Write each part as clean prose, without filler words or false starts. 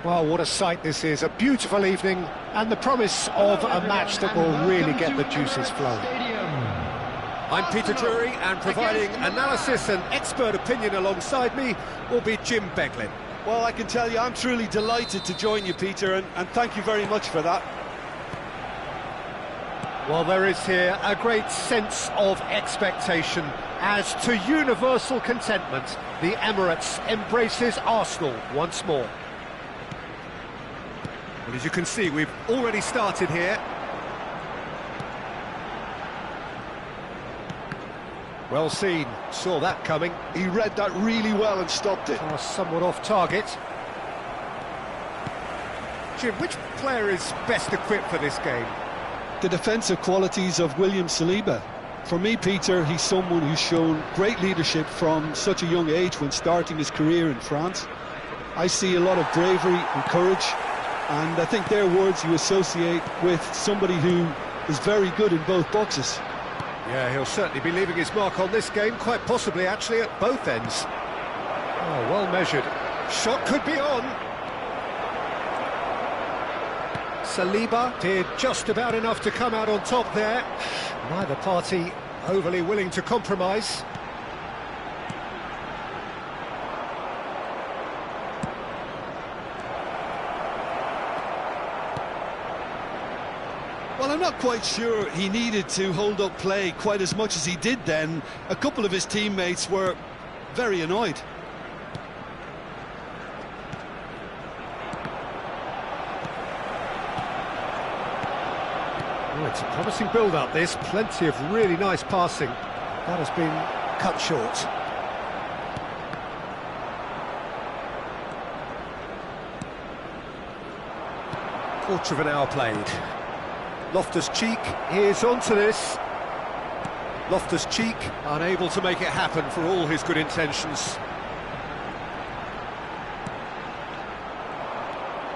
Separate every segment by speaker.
Speaker 1: Well, what a sight this is, a beautiful evening, and the promise of a match that will really get the juices flowing.
Speaker 2: I'm Peter Drury, and providing analysis and expert opinion alongside me will be Jim Beglin.
Speaker 3: Well, I can tell you I'm truly delighted to join you, Peter, and thank you very much for that.
Speaker 1: Well, there is here a great sense of expectation as to universal contentment. The Emirates embraces Arsenal once more.
Speaker 2: Well, as you can see, we've already started here.
Speaker 1: Well seen, saw that coming.
Speaker 3: He read that really well and stopped it.
Speaker 1: Somewhat off target.
Speaker 2: Jim, which player is best equipped for this game?
Speaker 3: The defensive qualities of William Saliba. For me, Peter, he's someone who's shown great leadership from such a young age when starting his career in France. I see a lot of bravery and courage, and I think they're words you associate with somebody who is very good in both boxes.
Speaker 1: Yeah, he'll certainly be leaving his mark on this game, quite possibly actually at both ends. Oh, well measured. Shot could be on. Saliba did just about enough to come out on top there. Neither party overly willing to compromise.
Speaker 3: Well, I'm not quite sure he needed to hold up play quite as much as he did then. A couple of his teammates were very annoyed.
Speaker 1: Oh, it's a promising build-up, this. Plenty of really nice passing. That has been cut short. Quarter of an hour played. Loftus-Cheek is onto this. Loftus-Cheek unable to make it happen for all his good intentions.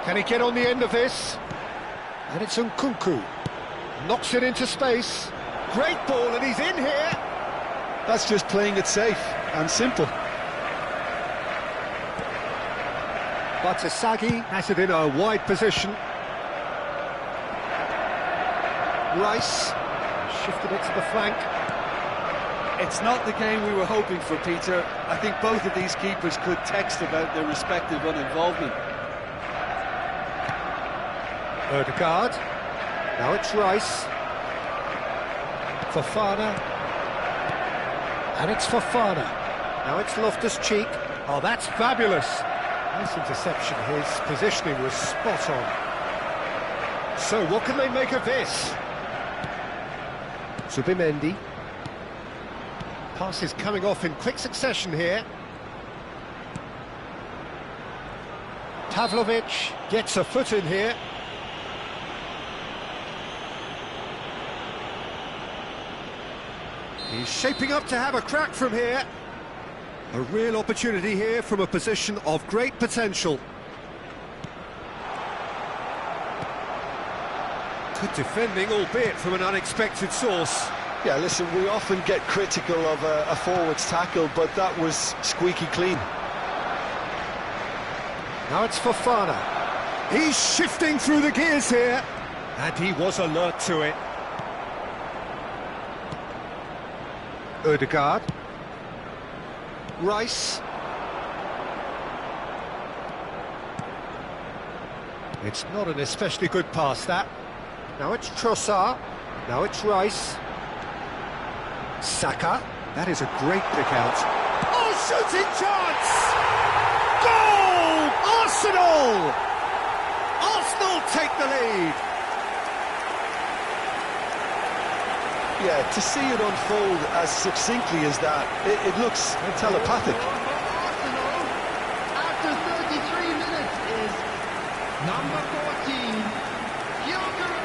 Speaker 1: Can he get on the end of this? And it's Nkunku. Knocks it into space. Great ball, and he's in here.
Speaker 3: That's just playing it safe and simple.
Speaker 1: Batshuayi has it in a wide position. Rice shifted it to the flank.
Speaker 3: It's not the game we were hoping for, Peter. I think both of these keepers could text about their respective uninvolvement.
Speaker 1: Odegaard. Now it's Rice. Fofana. And it's Fofana. Now it's Loftus-Cheek. Oh, that's fabulous. Nice interception. His positioning was spot on. So what can they make of this? Zubimendi. Passes coming off in quick succession here. Pavlovic gets a foot in here. He's shaping up to have a crack from here. A real opportunity here from a position of great potential. Good defending, albeit from an unexpected source.
Speaker 3: Yeah, listen, we often get critical of a forward's tackle, but that was squeaky clean.
Speaker 1: Now it's Fofana. He's shifting through the gears here. And he was alert to it. Odegaard. Rice. It's not an especially good pass, that. Now it's Trossard. Now it's Rice. Saka. That is a great pick out. Oh, shooting chance! Goal! Arsenal! Arsenal take the lead.
Speaker 3: Yeah, to see it unfold as succinctly as that, it looks telepathic.
Speaker 4: After 33 minutes is number 14, Gyökeres.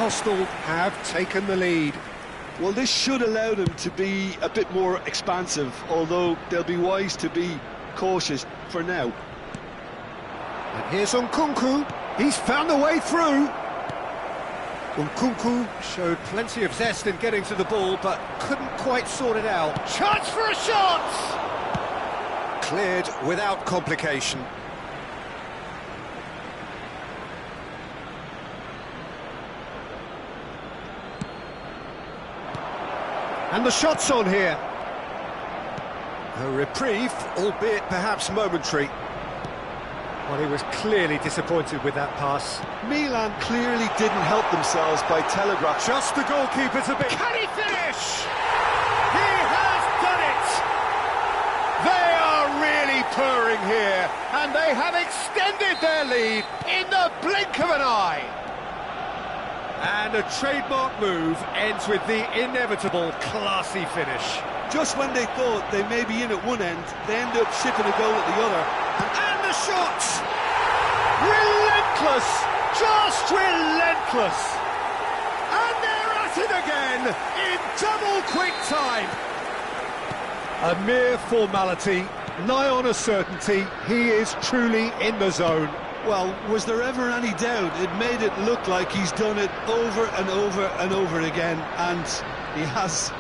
Speaker 1: Arsenal have taken the lead.
Speaker 3: Well, this should allow them to be a bit more expansive, although they'll be wise to be cautious for now.
Speaker 1: And here's Nkunku. He's found a way through. Nkunku showed plenty of zest in getting to the ball, but couldn't quite sort it out. Chance for a shot!
Speaker 2: Cleared without complication.
Speaker 1: And the shot's on here.
Speaker 2: A reprieve, albeit perhaps momentary.
Speaker 1: Well, he was clearly disappointed with that pass.
Speaker 3: Milan clearly didn't help themselves by telegraph.
Speaker 2: Just the goalkeeper's a bit...
Speaker 1: Can he finish? He has done it! They are really purring here, and they have extended their lead in the blink of an eye.
Speaker 2: And a trademark move ends with the inevitable classy finish.
Speaker 3: Just when they thought they may be in at one end, they end up shipping a goal at the other.
Speaker 2: And the shot!
Speaker 1: Relentless! Just relentless!
Speaker 2: And they're at it again in double quick time.
Speaker 1: A mere formality, nigh on a certainty, he is truly in the zone.
Speaker 3: Well, was there ever any doubt? It made it look like he's done it over and over and over again, and he has.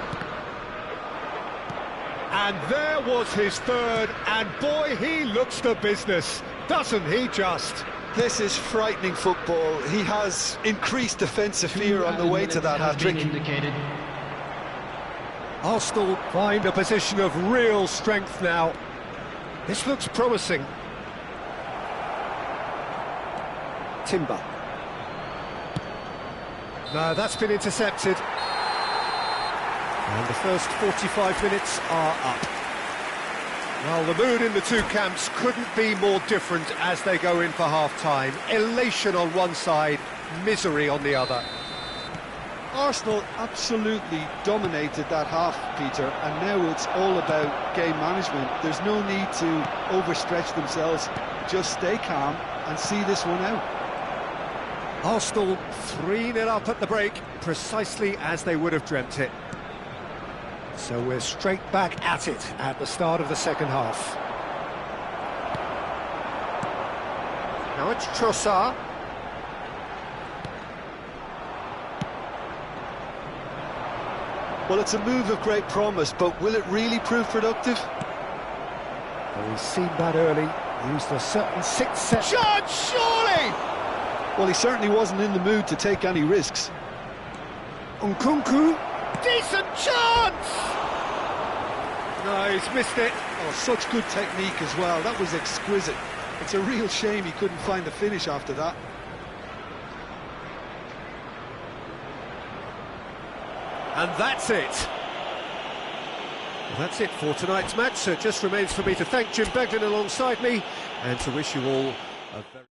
Speaker 1: And there was his third, and boy, he looks the business, doesn't he just?
Speaker 3: This is frightening football. He has increased defensive fear on the way to that hat-trick.
Speaker 1: Arsenal find a position of real strength now. This looks promising. Timber. No, that's been intercepted. And the first 45 minutes are up.
Speaker 2: Well, the mood in the two camps couldn't be more different as they go in for half-time. Elation on one side, misery on the other.
Speaker 3: Arsenal absolutely dominated that half, Peter, and now it's all about game management. There's no need to overstretch themselves. Just stay calm and see this one out.
Speaker 2: Arsenal 3-0 up at the break, precisely as they would have dreamt it.
Speaker 1: So we're straight back at it at the start of the second half. Now it's Trossard.
Speaker 3: Well, it's a move of great promise, but will it really prove productive?
Speaker 1: Well, he's seen that early, used a certain sixth set.
Speaker 2: Judge, surely!
Speaker 3: Well, he certainly wasn't in the mood to take any risks.
Speaker 1: Nkunku.
Speaker 2: Decent chance! No, he's missed it.
Speaker 3: Oh, such good technique as well. That was exquisite. It's a real shame he couldn't find the finish after that.
Speaker 2: And that's it. Well, that's it for tonight's match. So it just remains for me to thank Jim Beglin alongside me and to wish you all a very...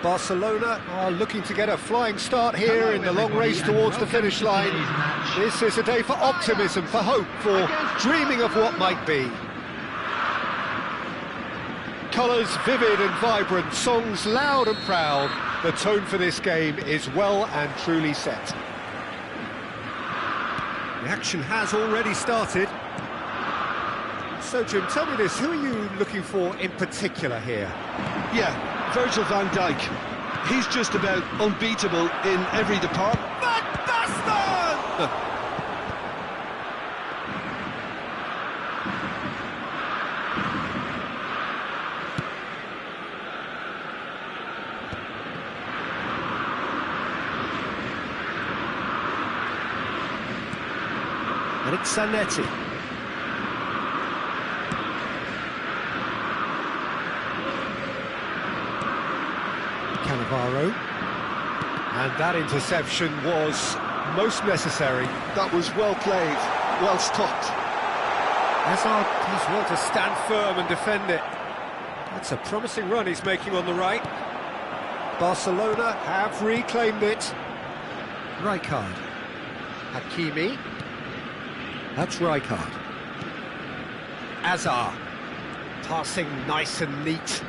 Speaker 2: Barcelona are looking to get a flying start here in the long race towards the finish line. This is a day for optimism, for hope, for dreaming of what might be. Colours vivid and vibrant, songs loud and proud. The tone for this game is well and truly set. The action has already started. So, Jim, tell me this, who are you looking for in particular here?
Speaker 3: Yeah, Virgil van Dijk. He's just about unbeatable in every department.
Speaker 2: Van Basten! And it's Zanetti. Cannavaro. And that interception was most necessary.
Speaker 3: That was well played, well stopped.
Speaker 2: Hazard does well to stand firm and defend it. That's a promising run he's making on the right. Barcelona have reclaimed it. Rijkaard. Hakimi. That's Rijkaard. Hazard. Passing nice and neat.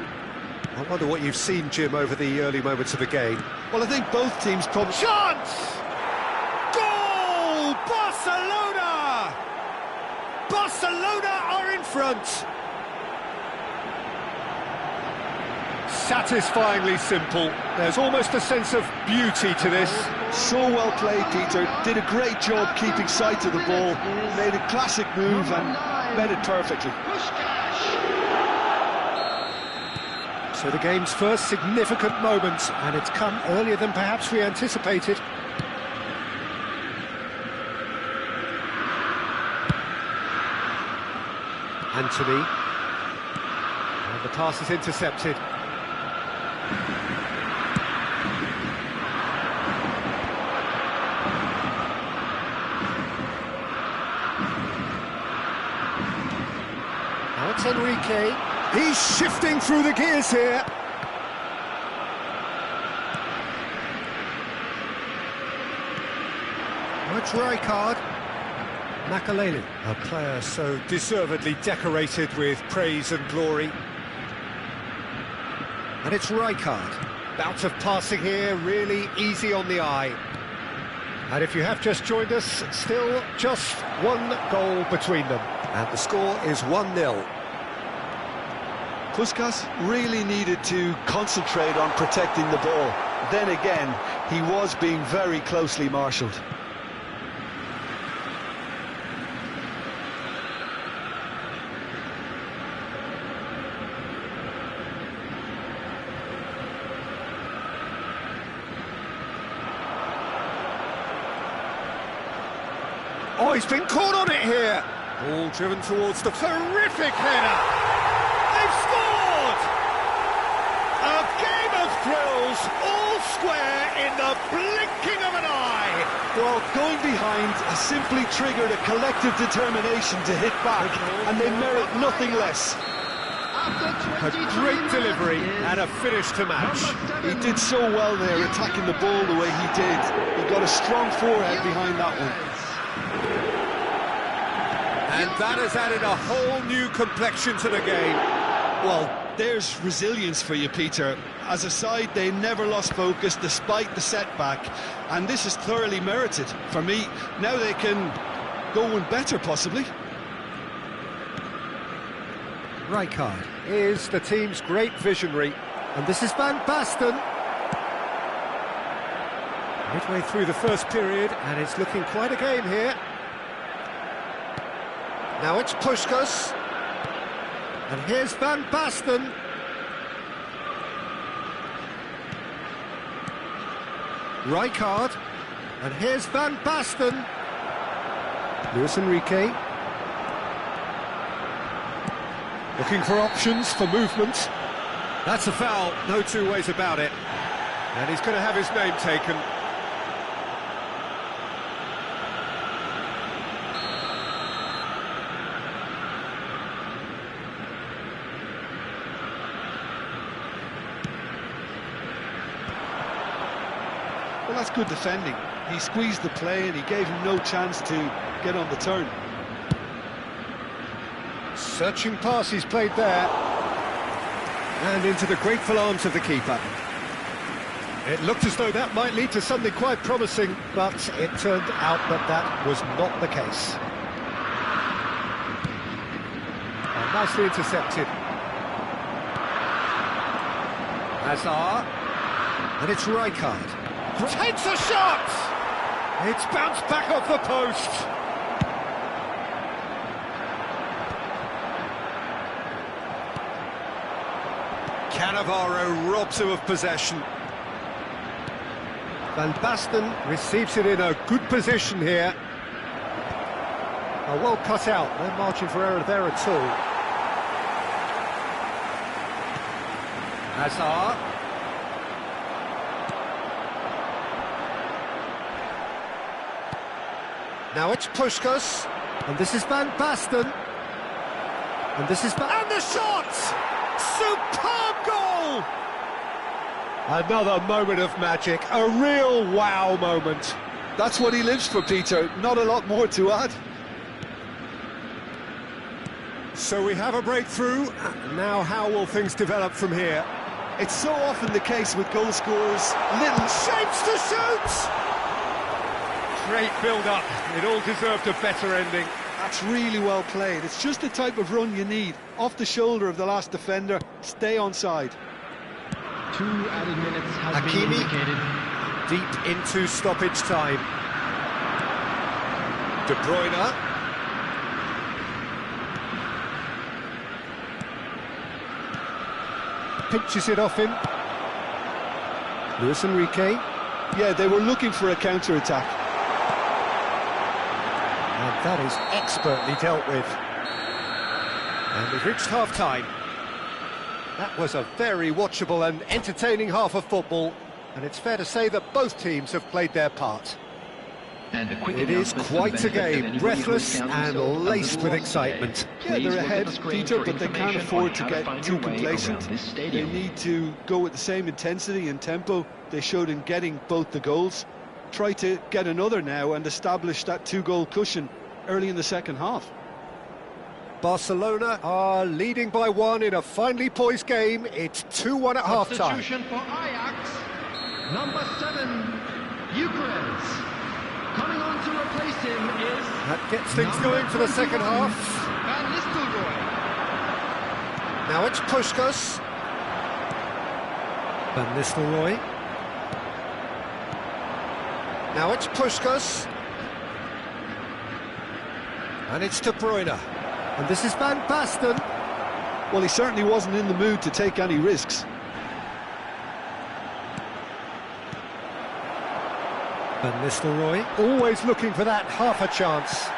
Speaker 2: I wonder what you've seen, Jim, over the early moments of the game.
Speaker 3: Well, I think both teams probably...
Speaker 2: Chance! Goal! Barcelona! Barcelona are in front! Satisfyingly simple. There's almost a sense of beauty to this.
Speaker 3: So well played, Peter. Did a great job keeping sight of the ball. Made a classic move and met it perfectly.
Speaker 2: So the game's first significant moment, and it's come earlier than perhaps we anticipated. Anthony. And the pass is intercepted. Now it's Enrique. He's shifting through the gears here. That's Rijkaard. Makaleli, a player so deservedly decorated with praise and glory. And it's Rijkaard. Bout of passing here, really easy on the eye. And if you have just joined us, still just one goal between them. And the score is 1-0.
Speaker 3: Puskás really needed to concentrate on protecting the ball. Then again, he was being very closely marshalled.
Speaker 2: Oh, he's been caught on it here. Ball driven towards the terrific header. They've scored! A game of thrills, all square in the blinking of an eye.
Speaker 3: Well, going behind has simply triggered a collective determination to hit back, and they merit nothing less.
Speaker 2: A great delivery and a finish to match.
Speaker 3: He did so well there, attacking the ball the way he did. He got a strong forehead behind that one.
Speaker 2: And that has added a whole new complexion to the game.
Speaker 3: Well, there's resilience for you, Peter. As a side, they never lost focus despite the setback, and this is thoroughly merited. For me, now they can go one better, possibly.
Speaker 2: Rijkaard is the team's great visionary, and this is Van Basten. Midway through the first period, and it's looking quite a game here. Now it's Puskás. And here's Van Basten. Rijkaard. And here's Van Basten. Luis Enrique. Looking for options, for movement. That's a foul, no two ways about it. And he's going to have his name taken.
Speaker 3: That's good defending. He squeezed the play and he gave him no chance to get on the turn.
Speaker 2: Searching pass he's played there. And into the grateful arms of the keeper. It looked as though that might lead to something quite promising, but it turned out that that was not the case. And nicely intercepted. Hazard. And it's Rijkaard. Takes a shot! It's bounced back off the post. Cannavaro robs him of possession. Van Basten receives it in a good position here. Well cut out, no margin for error there at all. Hazard. Now it's Puskás, and this is Van Basten. And this is... And the shot! Superb goal! Another moment of magic, a real wow moment.
Speaker 3: That's what he lives for, Peter. Not a lot more to add.
Speaker 2: So we have a breakthrough. Now how will things develop from here?
Speaker 3: It's so often the case with goal scorers. Little
Speaker 2: Shapes to shoot! Great build-up. It all deserved a better ending.
Speaker 3: That's really well played. It's just the type of run you need. Off the shoulder of the last defender, stay onside.
Speaker 4: 2 added minutes has
Speaker 2: Hakimi,
Speaker 4: been indicated.
Speaker 2: deep into stoppage time. De Bruyne. Pinches it off him. Luis Enrique.
Speaker 3: Yeah, they were looking for a counter-attack.
Speaker 2: And that is expertly dealt with. And we've reached half-time. That was a very watchable and entertaining half of football, and it's fair to say that both teams have played their part.
Speaker 4: And a quick
Speaker 2: It is
Speaker 4: announcement
Speaker 2: quite
Speaker 4: for the
Speaker 2: a
Speaker 4: benefit of
Speaker 2: game,
Speaker 4: anybody who
Speaker 2: breathless
Speaker 4: has found
Speaker 2: and
Speaker 4: themselves a
Speaker 2: laced
Speaker 4: little
Speaker 2: with
Speaker 4: lost today.
Speaker 2: excitement.
Speaker 3: Yeah,
Speaker 4: Please
Speaker 3: they're
Speaker 4: look at
Speaker 3: ahead,
Speaker 4: the screen
Speaker 3: Peter,
Speaker 4: for
Speaker 3: but they can't
Speaker 4: information
Speaker 3: afford
Speaker 4: on
Speaker 3: to
Speaker 4: how
Speaker 3: get
Speaker 4: find
Speaker 3: too
Speaker 4: your way
Speaker 3: complacent.
Speaker 4: around this
Speaker 3: They
Speaker 4: stadium.
Speaker 3: need to go with the same intensity and tempo they showed in getting both the goals. Try to get another now and establish that 2-goal cushion early in the second half.
Speaker 2: Barcelona are leading by 1 in a finely poised game. It's 2-1 at half-time.
Speaker 4: Substitution for Ajax, number 7, Eucharist. Coming on to replace him is...
Speaker 2: That gets things going for the second half.
Speaker 4: Van Nistelrooy.
Speaker 2: Now it's Puskás. Van Nistelrooy. Now it's Puskás. And it's De Bruyne. And this is Van Basten.
Speaker 3: Well, he certainly wasn't in the mood to take any risks.
Speaker 2: Van Nistelrooy, always looking for that half a chance.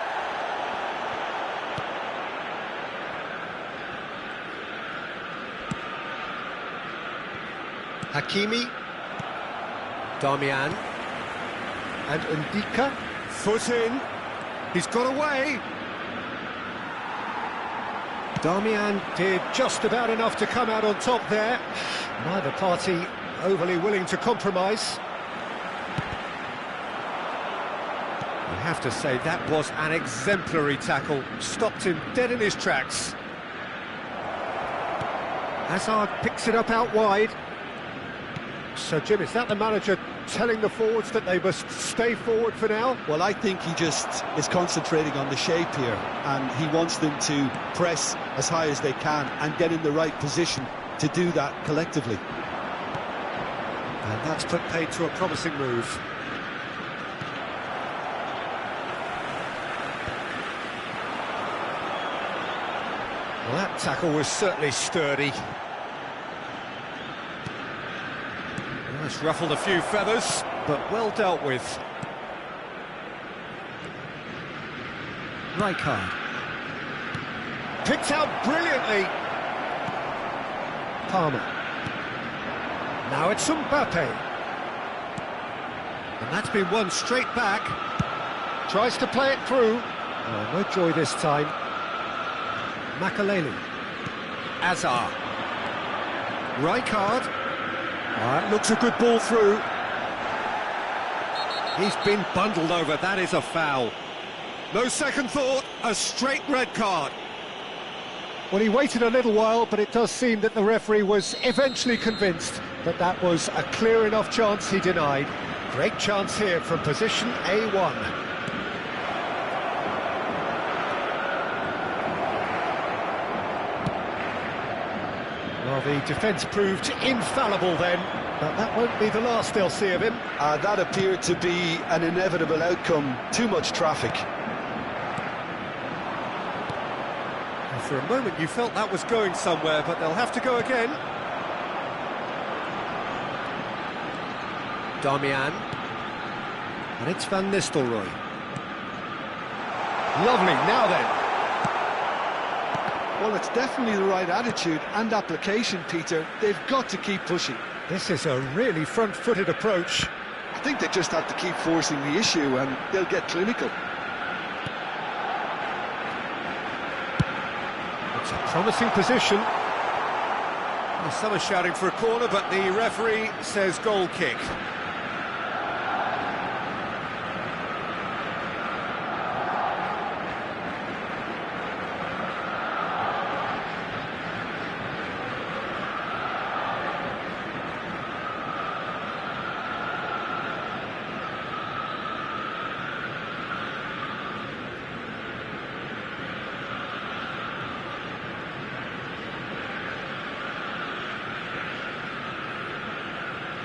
Speaker 2: Hakimi. Darmian. And Ndika. Foot in. He's got away. Darmian did just about enough to come out on top there. Neither party overly willing to compromise. I have to say, that was an exemplary tackle. Stopped him dead in his tracks. Hazard picks it up out wide. So, Jim, is that the manager telling the forwards that they must stay forward for now?
Speaker 3: Well, I think he just is concentrating on the shape here, and he wants them to press as high as they can and get in the right position to do that collectively.
Speaker 2: And that's put paid to a promising move. Well, that tackle was certainly sturdy. Well, it's ruffled a few feathers, but well dealt with. Rijkaard. Picked out brilliantly. Palmer. Now it's Mbappe. And that's been won straight back. Tries to play it through. Oh, no joy this time. Makaleli. Azar. Rijkaard. Looks a good ball through. He's been bundled over, that is a foul. No second thought, a straight red card.
Speaker 1: Well, he waited a little while, but it does seem that the referee was eventually convinced that that was a clear enough chance he denied. Great chance here from position A1. Well, the defence proved infallible then, but that won't be the last they'll see of him.
Speaker 3: That appeared to be an inevitable outcome. Too much traffic.
Speaker 2: For a moment you felt that was going somewhere, but they'll have to go again. Darmian. And it's Van Nistelrooy.
Speaker 1: Lovely, now then.
Speaker 3: Well, it's definitely the right attitude and application, Peter. They've got to keep pushing.
Speaker 1: This is a really front-footed approach.
Speaker 3: I think they just have to keep forcing the issue and they'll get clinical.
Speaker 1: It's a promising position.
Speaker 2: Well, some are shouting for a corner, but the referee says goal kick.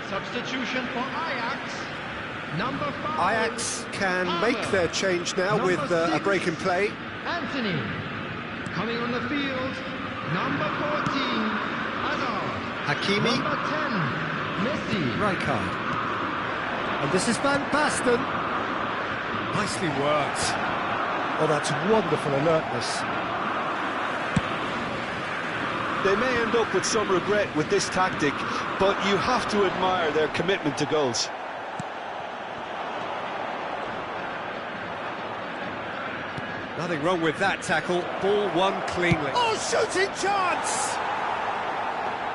Speaker 4: Substitution for Ajax, number 5.
Speaker 2: Ajax can make their change now with a break in play.
Speaker 4: Anthony. Coming on the field, number 14, Hazard.
Speaker 2: Hakimi.
Speaker 4: Number 10, Messi.
Speaker 2: Rijkaard. And this is Van Basten. Nicely worked.
Speaker 1: Oh, that's wonderful alertness.
Speaker 3: They may end up with some regret with this tactic, but you have to admire their commitment to goals.
Speaker 2: Nothing wrong with that tackle. Ball won cleanly. Oh, shooting chance!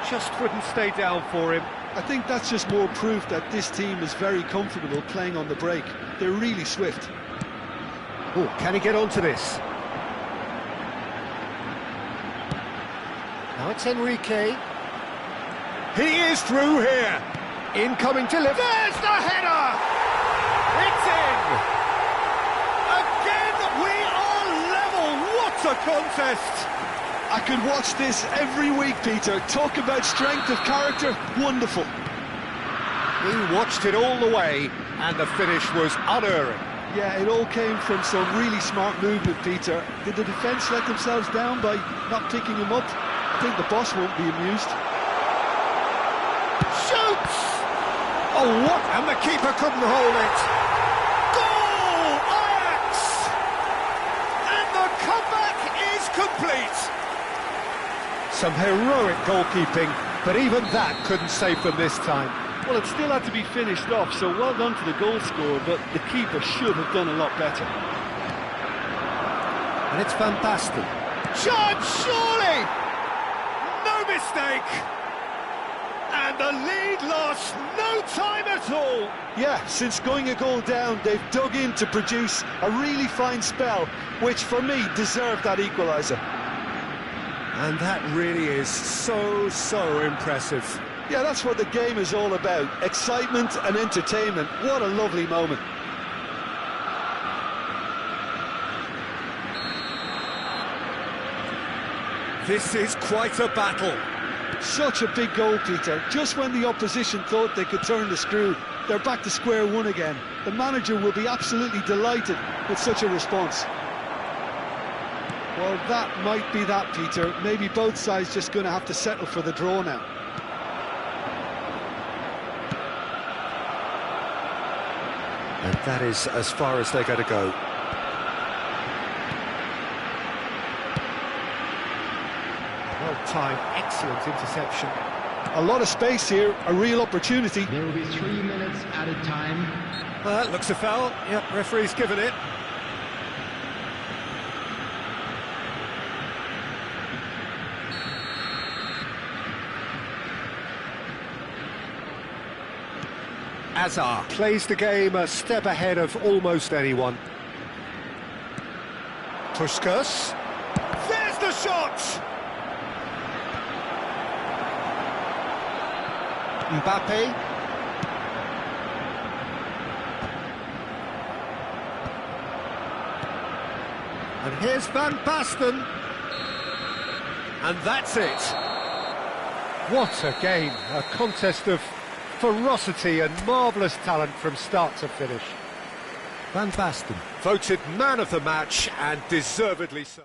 Speaker 2: Just wouldn't stay down for him.
Speaker 3: I think that's just more proof that this team is very comfortable playing on the break. They're really swift.
Speaker 1: Oh, can he get onto this? Now it's Enrique.
Speaker 2: He is through here.
Speaker 1: Incoming delivery.
Speaker 2: There's the header! It's in! Again, we are level. What a contest!
Speaker 3: I could watch this every week, Peter. Talk about strength of character. Wonderful.
Speaker 2: He watched it all the way, and the finish was unerring.
Speaker 3: Yeah, it all came from some really smart movement, Peter. Did the defence let themselves down by not picking him up? I think the boss won't be amused.
Speaker 2: Shoots! Oh, what? And the keeper couldn't hold it. Goal! Ajax! And the comeback is complete.
Speaker 1: Some heroic goalkeeping, but even that couldn't save them this time.
Speaker 3: Well, it still had to be finished off, so well done to the goal scorer, but the keeper should have done a lot better.
Speaker 1: And it's Van Basten.
Speaker 2: Shot, surely! No mistake! And the lead lost no time at all!
Speaker 3: Yeah, since going a goal down, they've dug in to produce a really fine spell, which for me deserved that equaliser.
Speaker 2: And that really is so impressive.
Speaker 3: Yeah, that's what the game is all about. Excitement and entertainment. What a lovely moment.
Speaker 2: This is quite a battle.
Speaker 3: Such a big goal, Peter. Just when the opposition thought they could turn the screw, they're back to square one again. The manager will be absolutely delighted with such a response. Well, that might be that, Peter. Maybe both sides just going to have to settle for the draw now.
Speaker 2: And that is as far as they're going to go.
Speaker 1: Well-timed, excellent interception.
Speaker 3: A lot of space here, a real opportunity.
Speaker 4: There will be 3 minutes added time.
Speaker 2: Well, that looks a foul. Yep, referee's given it. Hazard plays the game a step ahead of almost anyone. Puskas. There's the shot! Mbappe. And here's Van Basten. And that's it. What a game. A contest of ferocity and marvellous talent from start to finish.
Speaker 1: Van Basten.
Speaker 2: Voted man of the match, and deservedly so.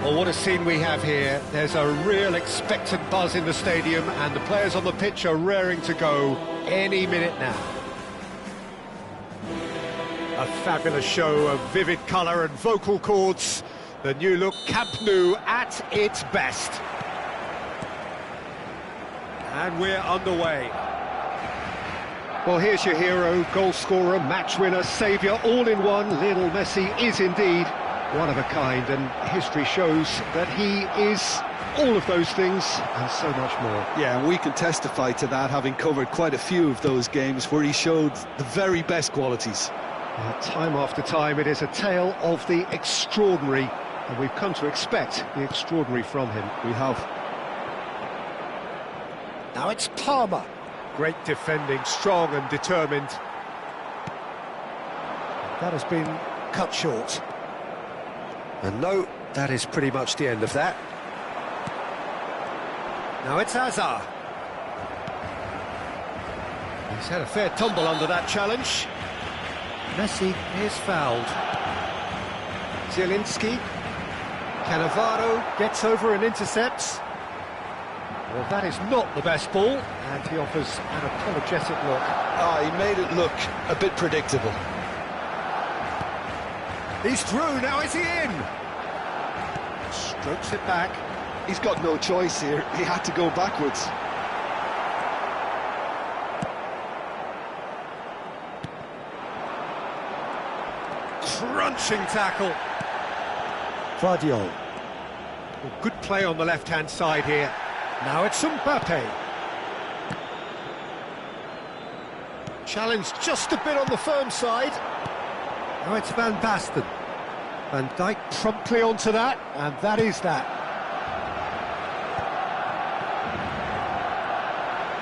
Speaker 2: Well, what a scene we have here. There's a real expectant buzz in the stadium, and the players on the pitch are raring to go any minute now. A fabulous show of vivid colour and vocal cords. The new look Camp Nou at its best. And we're underway. Well, here's your hero, goal scorer, match winner, saviour, all in one. Lionel Messi is indeed one of a kind, and history shows that he is all of those things and so much more.
Speaker 3: Yeah, and we can testify to that, having covered quite a few of those games where he showed the very best qualities.
Speaker 2: Time after time, it is a tale of the extraordinary, and we've come to expect the extraordinary from him.
Speaker 3: We have.
Speaker 2: Now it's Palmer. Great defending, strong and determined. That has been cut short. And no, that is pretty much the end of that. Now it's Hazard. He's had a fair tumble under that challenge. Messi is fouled. Zielinski. Cannavaro gets over and intercepts. Well, that is not the best ball, and he offers an apologetic look.
Speaker 3: Ah, he made it look a bit predictable.
Speaker 2: He's through, now is he in? Strokes it back.
Speaker 3: He's got no choice here. He had to go backwards.
Speaker 2: Crunching tackle.
Speaker 1: Guardiola.
Speaker 2: Well, good play on the left-hand side here. Now it's Mbappe. Challenged just a bit on the firm side. Now it's Van Basten. Van Dijk promptly onto that, and that is that.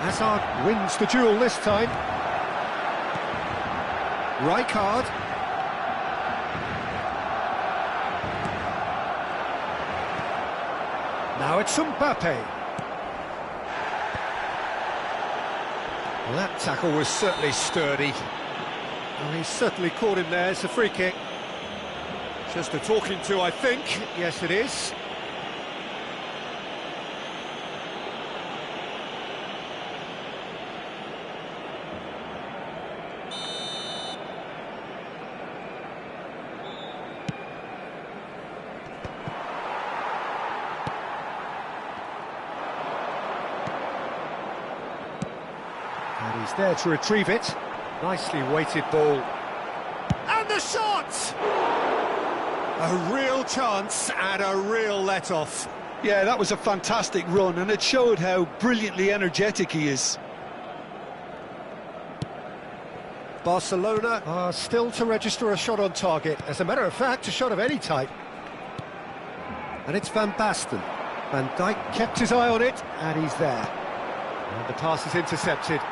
Speaker 2: Hazard wins the duel this time. Rijkaard. Now it's Mbappe. Well, that tackle was certainly sturdy. Well, he's certainly caught him there. It's a free kick. Just a talking to, I think. Yes, it is. And he's there to retrieve it. Nicely weighted ball. And the shot! A real chance and a real let-off.
Speaker 3: Yeah, that was a fantastic run, and it showed how brilliantly energetic he is.
Speaker 2: Barcelona are still to register a shot on target. As a matter of fact, a shot of any type. And it's Van Basten. Van Dijk kept his eye on it, and he's there. And the pass is intercepted.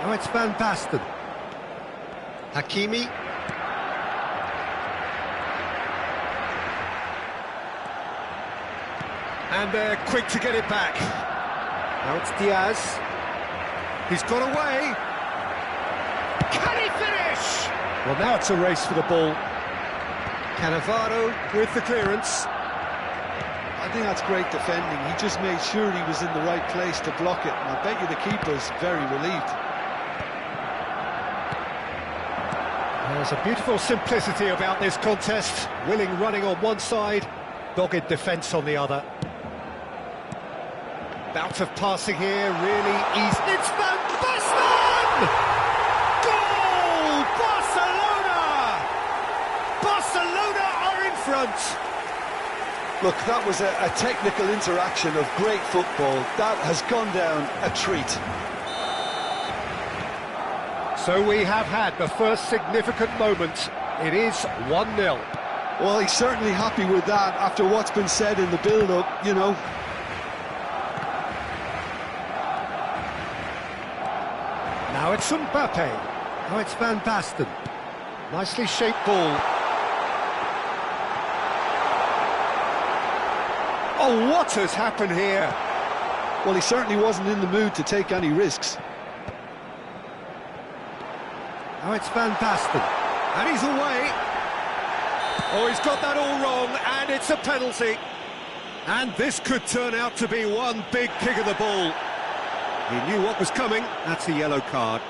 Speaker 2: Now it's Van Basten. Hakimi. And they're quick to get it back. Now it's Diaz. He's got away. Can he finish? Well, now it's a race for the ball. Cannavaro with the clearance.
Speaker 3: I think that's great defending. He just made sure he was in the right place to block it, and I bet you the keeper's very relieved.
Speaker 2: There's a beautiful simplicity about this contest. Willing running on one side, dogged defence on the other. Bout of passing here, really easy. It's Van Basten! Goal! Barcelona! Barcelona are in front.
Speaker 3: Look, that was a technical interaction of great football. That has gone down a treat.
Speaker 2: So we have had the first significant moment. It is 1-0.
Speaker 3: Well, he's certainly happy with that after what's been said in the build-up, you know.
Speaker 2: Now it's Mbappe. Now it's Van Basten. Nicely shaped ball. Oh, what has happened here?
Speaker 3: Well, he certainly wasn't in the mood to take any risks.
Speaker 2: Now it's Van Basten. And he's away. Oh, he's got that all wrong, and it's a penalty. And this could turn out to be one big kick of the ball. He knew what was coming. That's a yellow card.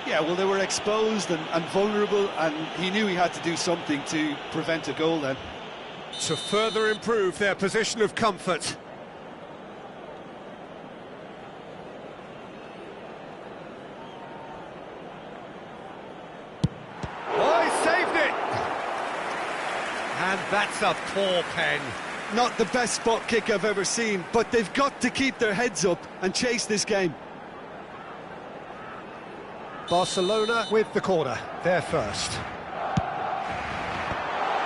Speaker 3: Yeah, well, they were exposed and vulnerable, and he knew he had to do something to prevent a goal then.
Speaker 2: To further improve their position of comfort. Oh, he saved it! And that's a poor pen.
Speaker 3: Not the best spot kick I've ever seen, but they've got to keep their heads up and chase this game.
Speaker 2: Barcelona with the corner, they're first.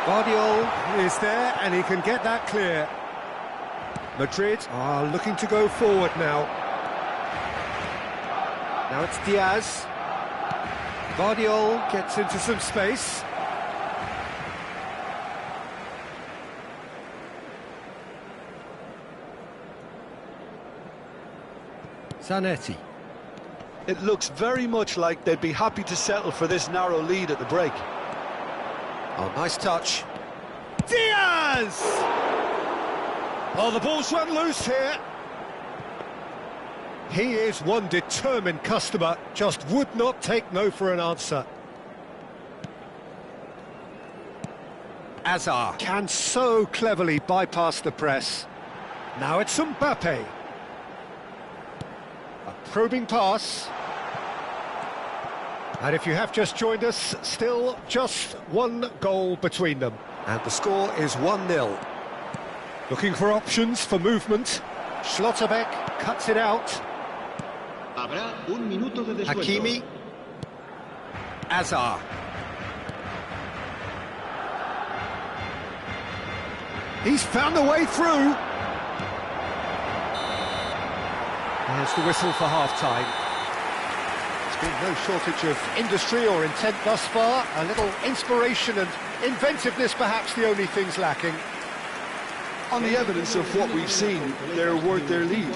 Speaker 2: Guardiola is there, and he can get that clear. Madrid are looking to go forward now. Now it's Diaz. Guardiola gets into some space. Zanetti.
Speaker 3: It looks very much like they'd be happy to settle for this narrow lead at the break.
Speaker 2: Oh, nice touch. Diaz! Oh, the ball's run loose here. He is one determined customer, just would not take no for an answer. Azar can so cleverly bypass the press. Now it's Mbappe. A probing pass. And if you have just joined us, still just one goal between them. And the score is 1-0. Looking for options for movement. Schlotterbeck cuts it out.
Speaker 4: Habrá un minuto de descuento.
Speaker 2: Hakimi. Azar. He's found a way through. There's the whistle for half-time. There's been no shortage of industry or intent thus far. A little inspiration and inventiveness, perhaps the only things lacking.
Speaker 3: On the evidence of what we've seen, they're worth their lead.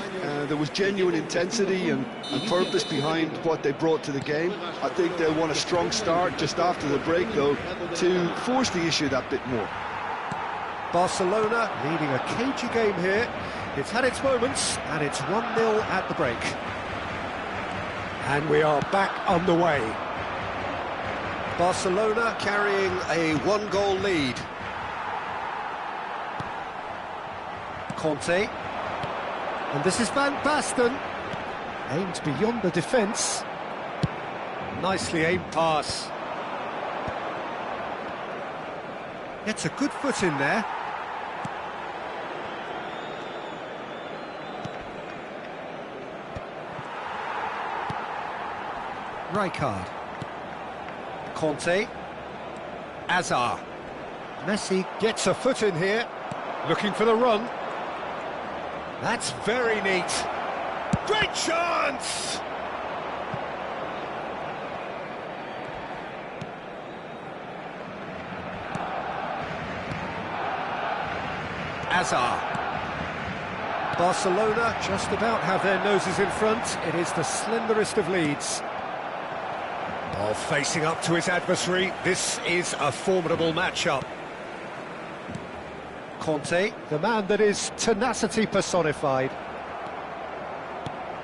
Speaker 3: There was genuine intensity and purpose behind what they brought to the game. I think they'll want a strong start just after the break, though, to force the issue that bit more.
Speaker 2: Barcelona leading a cagey game here. It's had its moments, and it's 1-0 at the break. And we are back underway. Barcelona carrying a one-goal lead. Conte. And this is Van Basten. Aimed beyond the defence. Nicely aimed pass. Gets a good foot in there. Rijkaard. Conte. Azar. Messi gets a foot in here. Looking for the run. That's very neat. Great chance! Azar. Barcelona just about have their noses in front. It is the slenderest of leads. Ball facing up to his adversary. This is a formidable matchup. Conte, the man that is tenacity personified.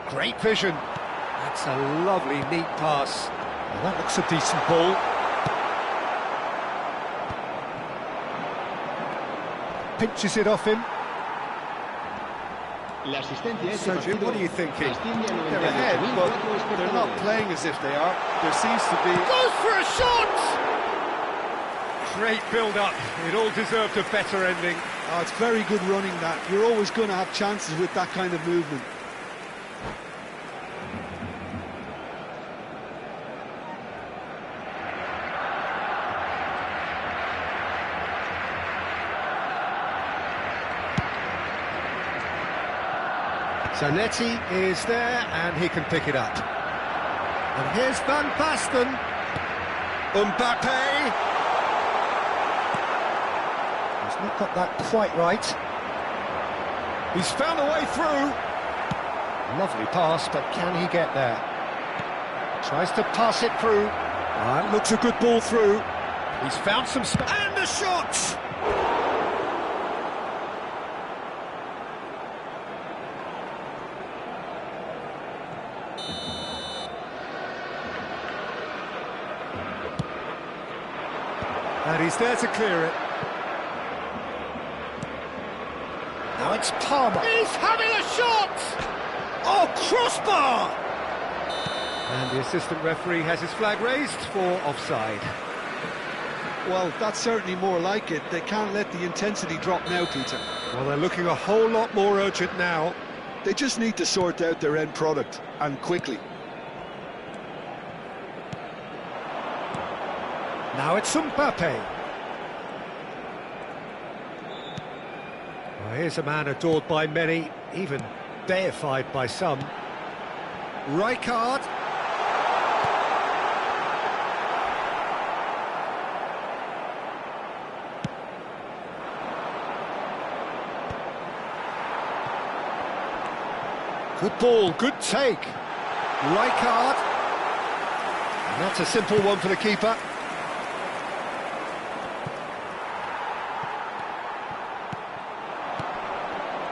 Speaker 2: Great vision. That's a lovely, neat pass. Well, that looks a decent ball. Pinches it off him. Sergio, what are you thinking?
Speaker 3: They're ahead, but they're not playing as if they are. There seems to be...
Speaker 2: Goes for a shot! Great build-up. It all deserved a better ending.
Speaker 3: Oh, it's very good running, that. You're always going to have chances with that kind of movement.
Speaker 2: Zanetti is there, and he can pick it up. And here's Van Basten. Mbappe. He's not got that quite right. He's found a way through. Lovely pass, but can he get there? Tries to pass it through. That looks a good ball through. He's found some space. And a shot! And he's there to clear it. Now it's Palmer. He's having a shot! Oh, crossbar! And the assistant referee has his flag raised for offside.
Speaker 3: Well, that's certainly more like it. They can't let the intensity drop now, Peter.
Speaker 2: Well, they're looking a whole lot more urgent now.
Speaker 3: They just need to sort out their end product, and quickly.
Speaker 2: Now it's Mbappe. Well, here's a man adored by many, even deified by some. Rijkaard. Good ball, good take. Rijkaard. And that's a simple one for the keeper.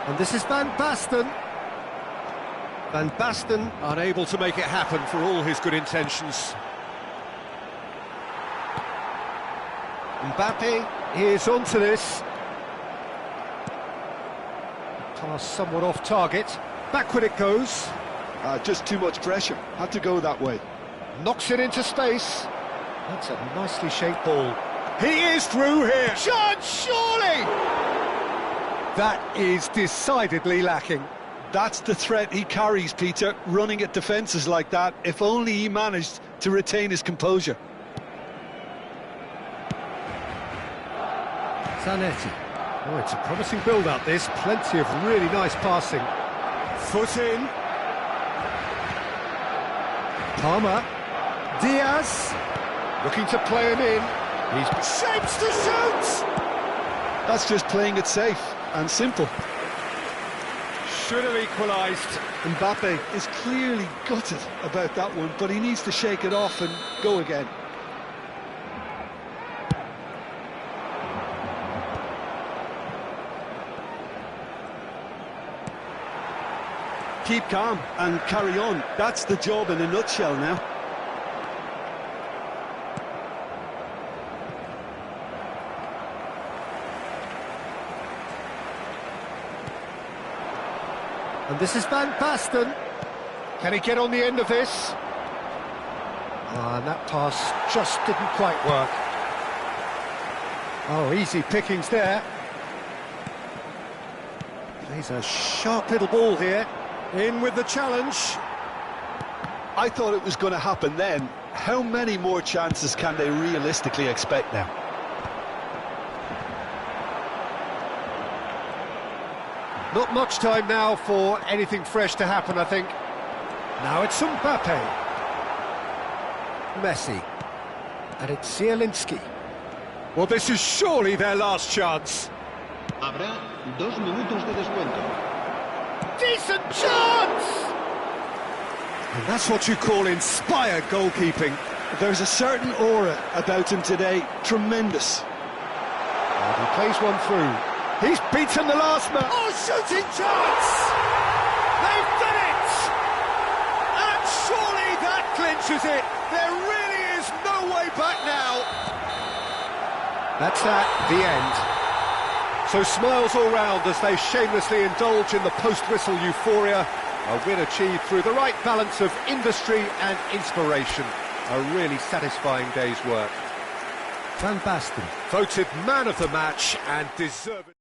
Speaker 2: And this is Van Basten. Van Basten unable to make it happen for all his good intentions. Mbappe is onto this. Pass somewhat off target. Backward it goes.
Speaker 3: Just too much pressure. Had to go that way.
Speaker 2: Knocks it into space. That's a nicely shaped ball. He is through here. Chance, surely! That is decidedly lacking.
Speaker 3: That's the threat he carries, Peter, running at defences like that, if only he managed to retain his composure.
Speaker 2: Zanetti. Oh, it's a promising build-up, this. Plenty of really nice passing. Foot in. Palmer. Diaz. Looking to play him in. He's shapes to shoot!
Speaker 3: That's just playing it safe and simple.
Speaker 2: Should have equalised.
Speaker 3: Mbappe is clearly gutted about that one, but he needs to shake it off and go again. Keep calm and carry on. That's the job in a nutshell now.
Speaker 2: And this is Van Basten. Can he get on the end of this? And that pass just didn't quite work. Oh, easy pickings there. Plays a sharp little ball here. In with the challenge.
Speaker 3: I thought it was going to happen then. How many more chances can they realistically expect now?
Speaker 2: Not much time now for anything fresh to happen, I think. Now it's Mbappe. Messi. And it's Zielinski. Well, this is surely their last chance.
Speaker 4: Habrá 2 minutos de descuento.
Speaker 2: Decent chance! And that's what you call inspired goalkeeping.
Speaker 3: There's a certain aura about him today. Tremendous.
Speaker 2: And he plays one through. He's beaten the last man. Oh, shooting chance! They've done it! And surely that clinches it. There really is no way back now. That's that, the end. So smiles all round as they shamelessly indulge in the post-whistle euphoria. A win achieved through the right balance of industry and inspiration. A really satisfying day's work. Van Basten voted man of the match and deserved.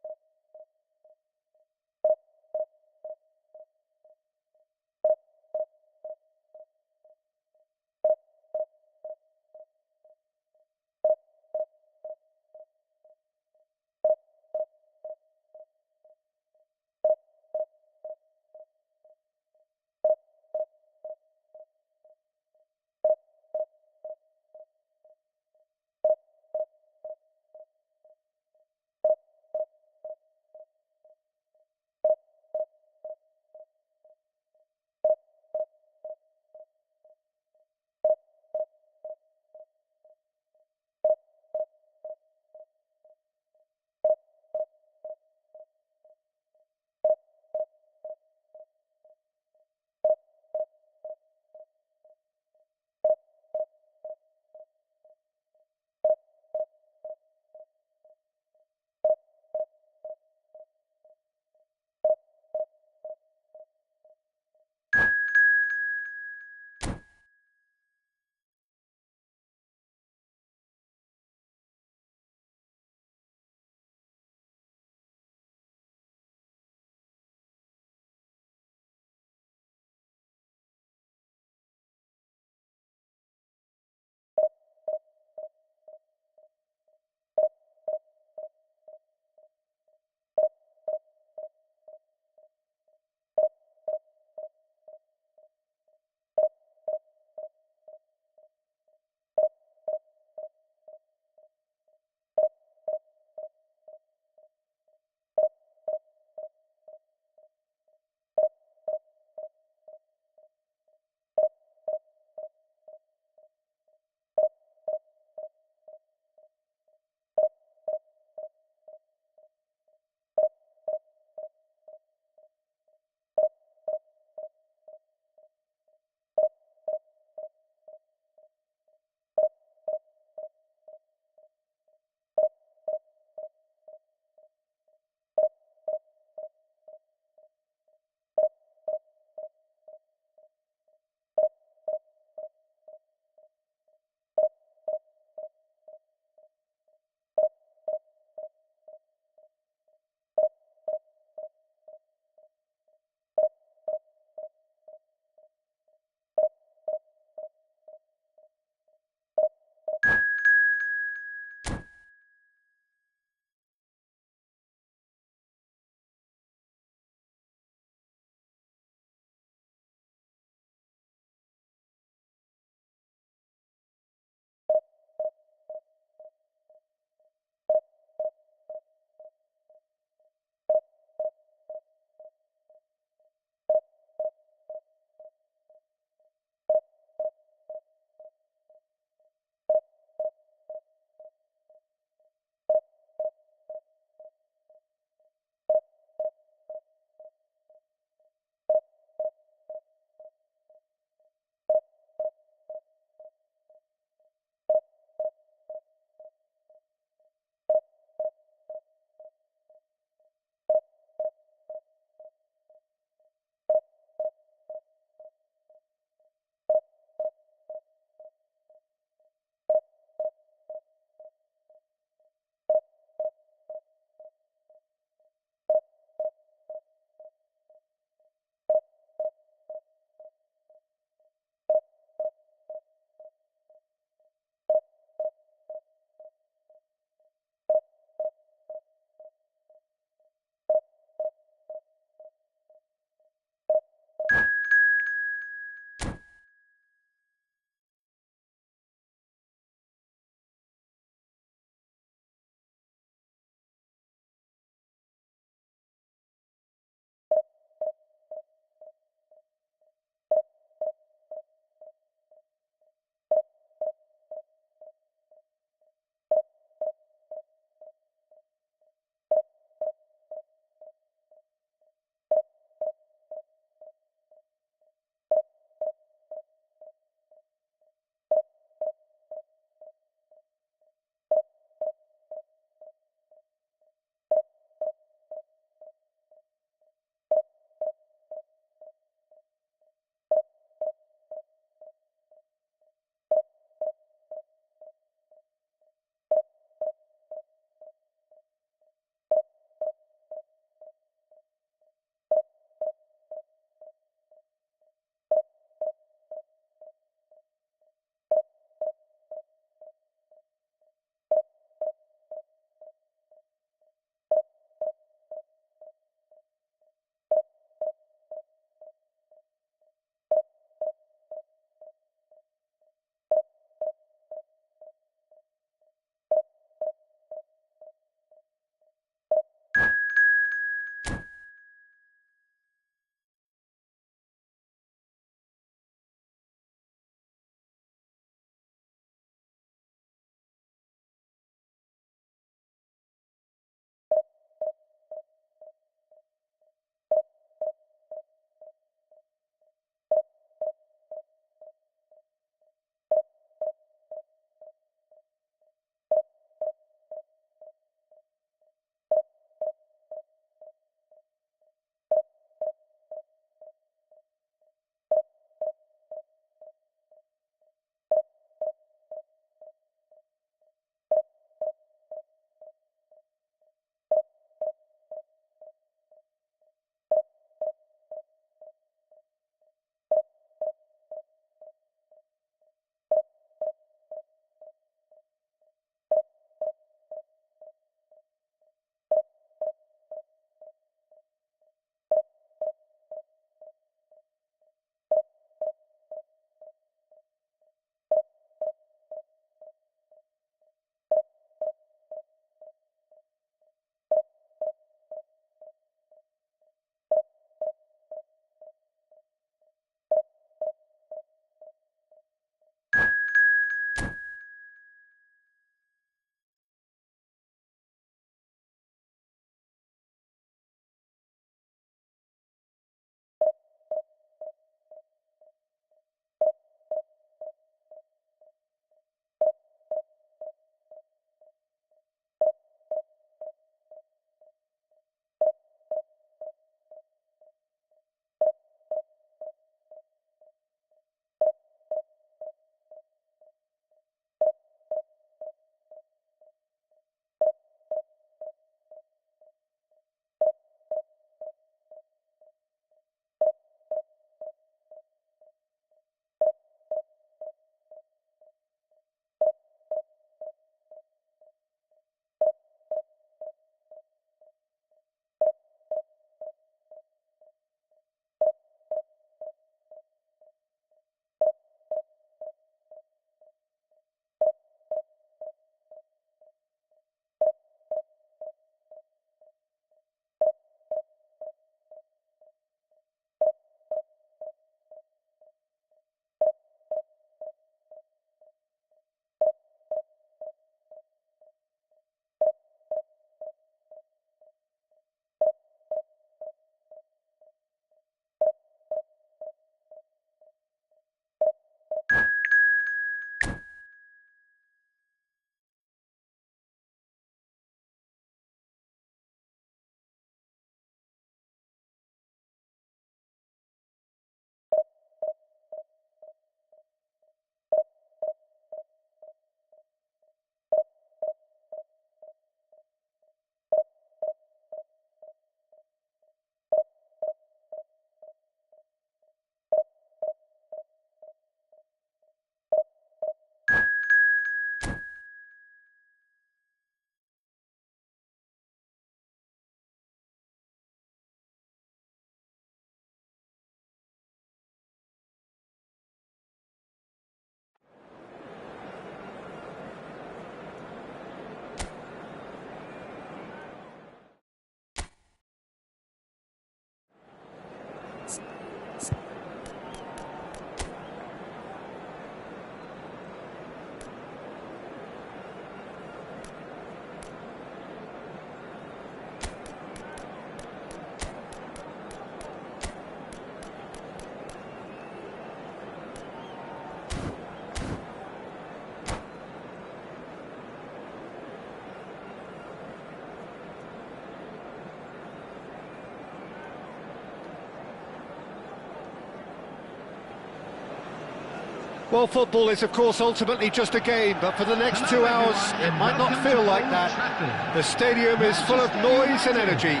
Speaker 2: Well, football is, of course, ultimately just a game, but for the next 2 hours, it might not feel like that. The stadium is full of noise and energy.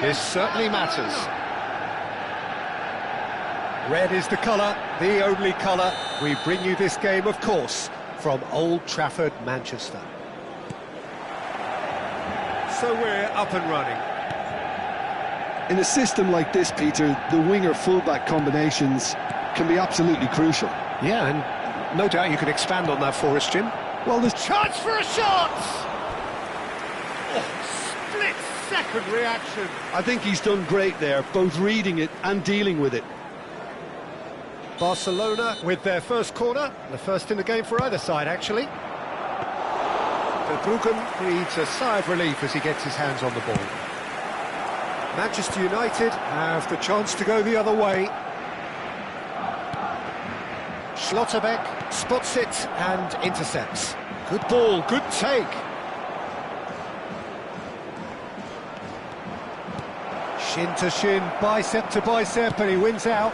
Speaker 2: This certainly matters. Red is the colour, the only colour. We bring you this game, of course, from Old Trafford, Manchester. So we're up and running.
Speaker 3: In a system like this, Peter, the winger-fullback combinations can be absolutely crucial.
Speaker 2: Yeah, and no doubt you can expand on that for us, Jim.
Speaker 3: Well, there's
Speaker 2: Chance for a shot! Oh, split-second reaction.
Speaker 3: I think he's done great there, both reading it and dealing with it.
Speaker 2: Barcelona with their first corner, the first in the game for either side, actually. Verbruggen breathes a sigh of relief as he gets his hands on the ball. Manchester United have the chance to go the other way. Schlotterbeck spots it and intercepts. Good ball, good take. Shin to shin, bicep to bicep, and he wins out.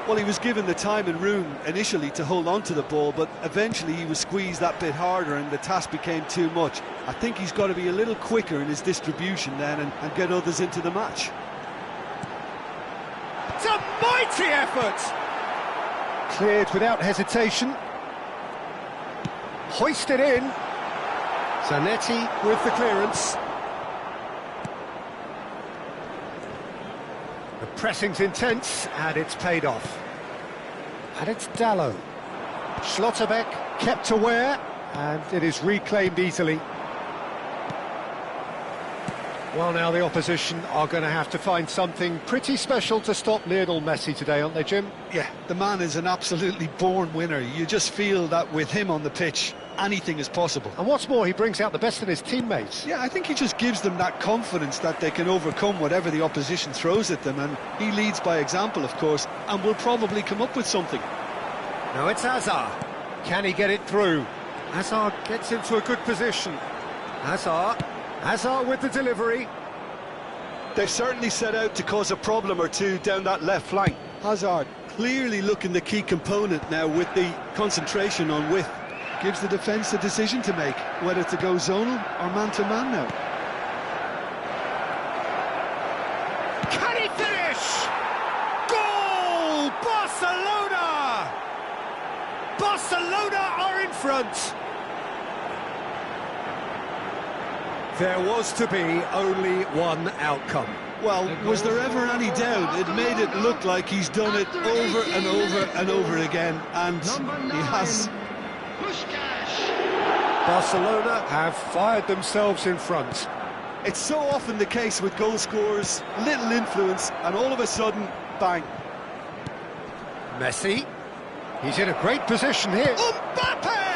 Speaker 3: Well, he was given the time and room initially to hold on to the ball, but eventually he was squeezed that bit harder and the task became too much. I think he's got to be a little quicker in his distribution then and get others into the match.
Speaker 2: It's a mighty effort! Cleared without hesitation. Hoisted in. Zanetti with the clearance. The pressing's intense, and it's paid off. And it's Dalot. Schlotterbeck kept aware, and it is reclaimed easily. Well, now the opposition are going to have to find something pretty special to stop Lionel Messi today, aren't they, Jim?
Speaker 3: Yeah, the man is an absolutely born winner. You just feel that with him on the pitch, anything is possible.
Speaker 2: And what's more, he brings out the best in his teammates.
Speaker 3: Yeah, I think he just gives them that confidence that they can overcome whatever the opposition throws at them, and he leads by example, of course, and will probably come up with something.
Speaker 2: Now it's Hazard. Can he get it through? Hazard gets into a good position. Hazard with the delivery.
Speaker 3: They've certainly set out to cause a problem or two down that left flank. Hazard clearly looking the key component now with the concentration on width. Gives the defence a decision to make, whether to go zonal or man-to-man now.
Speaker 2: Can he finish? Goal! Barcelona! Barcelona are in front. There was to be only one outcome.
Speaker 3: Well, was there ever any doubt? It made it look like he's done it over and over and over again, and he has.
Speaker 2: Barcelona have fired themselves in front.
Speaker 3: It's so often the case with goal scorers, little influence, and all of a sudden, bang.
Speaker 2: Messi, he's in a great position here. Mbappe!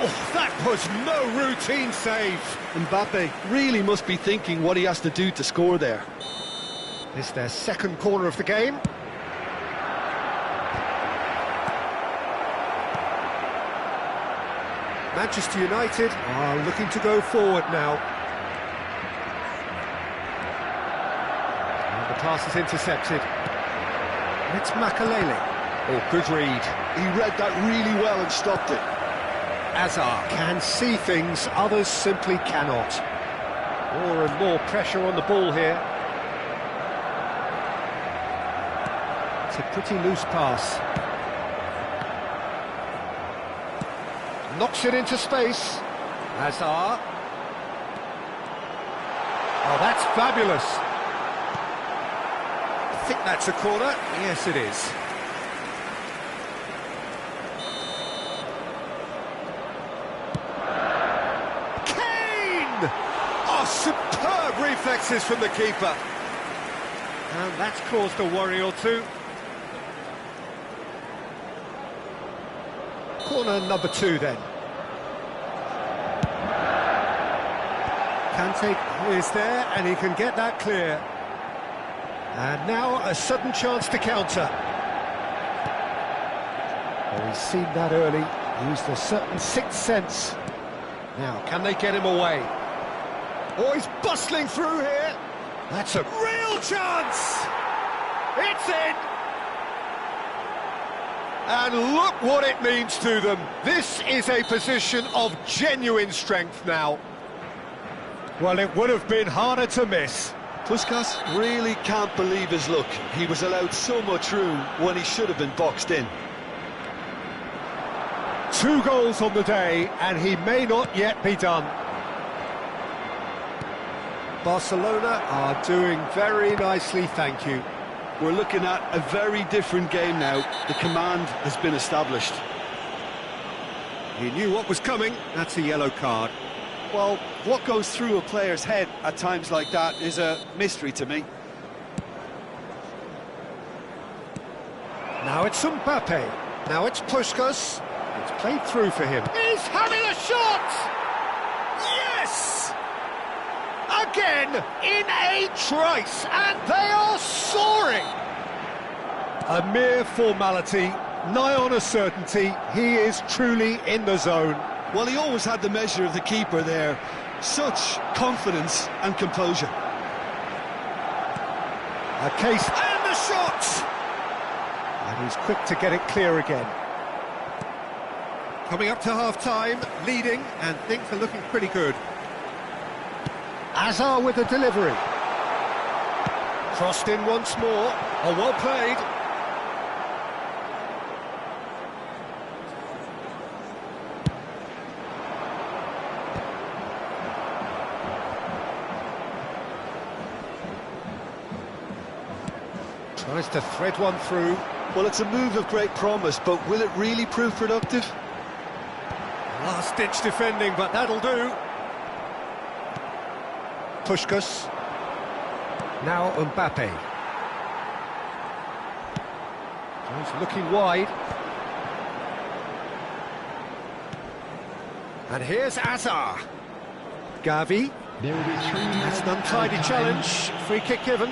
Speaker 2: Oh, that was no routine save.
Speaker 3: Mbappe really must be thinking what he has to do to score there.
Speaker 2: It's their second corner of the game. Manchester United are looking to go forward now. And the pass is intercepted. And it's Makalele. Oh, good read.
Speaker 3: He read that really well and stopped it.
Speaker 2: Hazard can see things others simply cannot. More and more pressure on the ball here. It's a pretty loose pass. Knocks it into space. Hazard. Oh, that's fabulous. I think that's a corner. Yes, it is. Oh, superb reflexes from the keeper. And that's caused a worry or two. Corner number 2 then. Kante is there and he can get that clear. And now a sudden chance to counter. Well, he's seen that early, used a certain sixth sense. Now, can they get him away? Oh, he's bustling through here. That's a real chance. It's in. And look what it means to them. This is a position of genuine strength now. Well, it would have been harder to miss.
Speaker 3: Puskás really can't believe his luck. He was allowed so much room when he should have been boxed in.
Speaker 2: 2 goals on the day, and he may not yet be done. Barcelona are doing very nicely, thank you.
Speaker 3: We're looking at a very different game now. The command has been established.
Speaker 2: He knew what was coming. That's a yellow card.
Speaker 3: Well, what goes through a player's head at times like that is a mystery to me.
Speaker 2: Now it's Mbappe. Now it's Puskás. It's played through for him. He's having a shot! Yes! Again, in a trice, and they are soaring! A mere formality, nigh on a certainty. He is truly in the zone.
Speaker 3: Well, he always had the measure of the keeper there. Such confidence and composure.
Speaker 2: A case, and the shot! And he's quick to get it clear again. Coming up to half-time, leading, and things are looking pretty good. Hazard with the delivery. Crossed in once more. Oh, well played. Tries to thread one through.
Speaker 3: Well, it's a move of great promise, but will it really prove productive?
Speaker 2: Last-ditch defending, but that'll do. Puskás. Now Mbappe. He's looking wide. And here's Hazard. Gavi.
Speaker 4: There will be 3
Speaker 2: That's an untidy
Speaker 4: added time.
Speaker 2: challenge. Free kick given.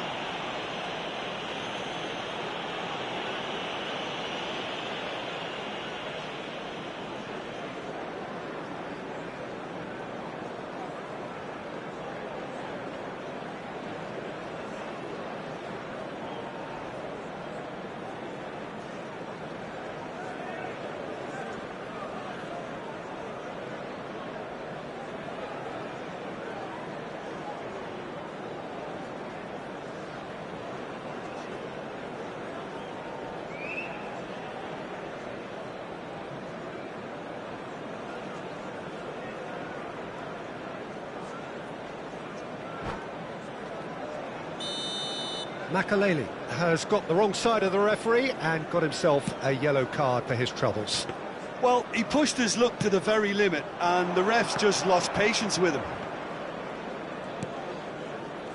Speaker 2: Makaleli has got the wrong side of the referee and got himself a yellow card for his troubles.
Speaker 3: Well, he pushed his luck to the very limit, and the refs just lost patience with him.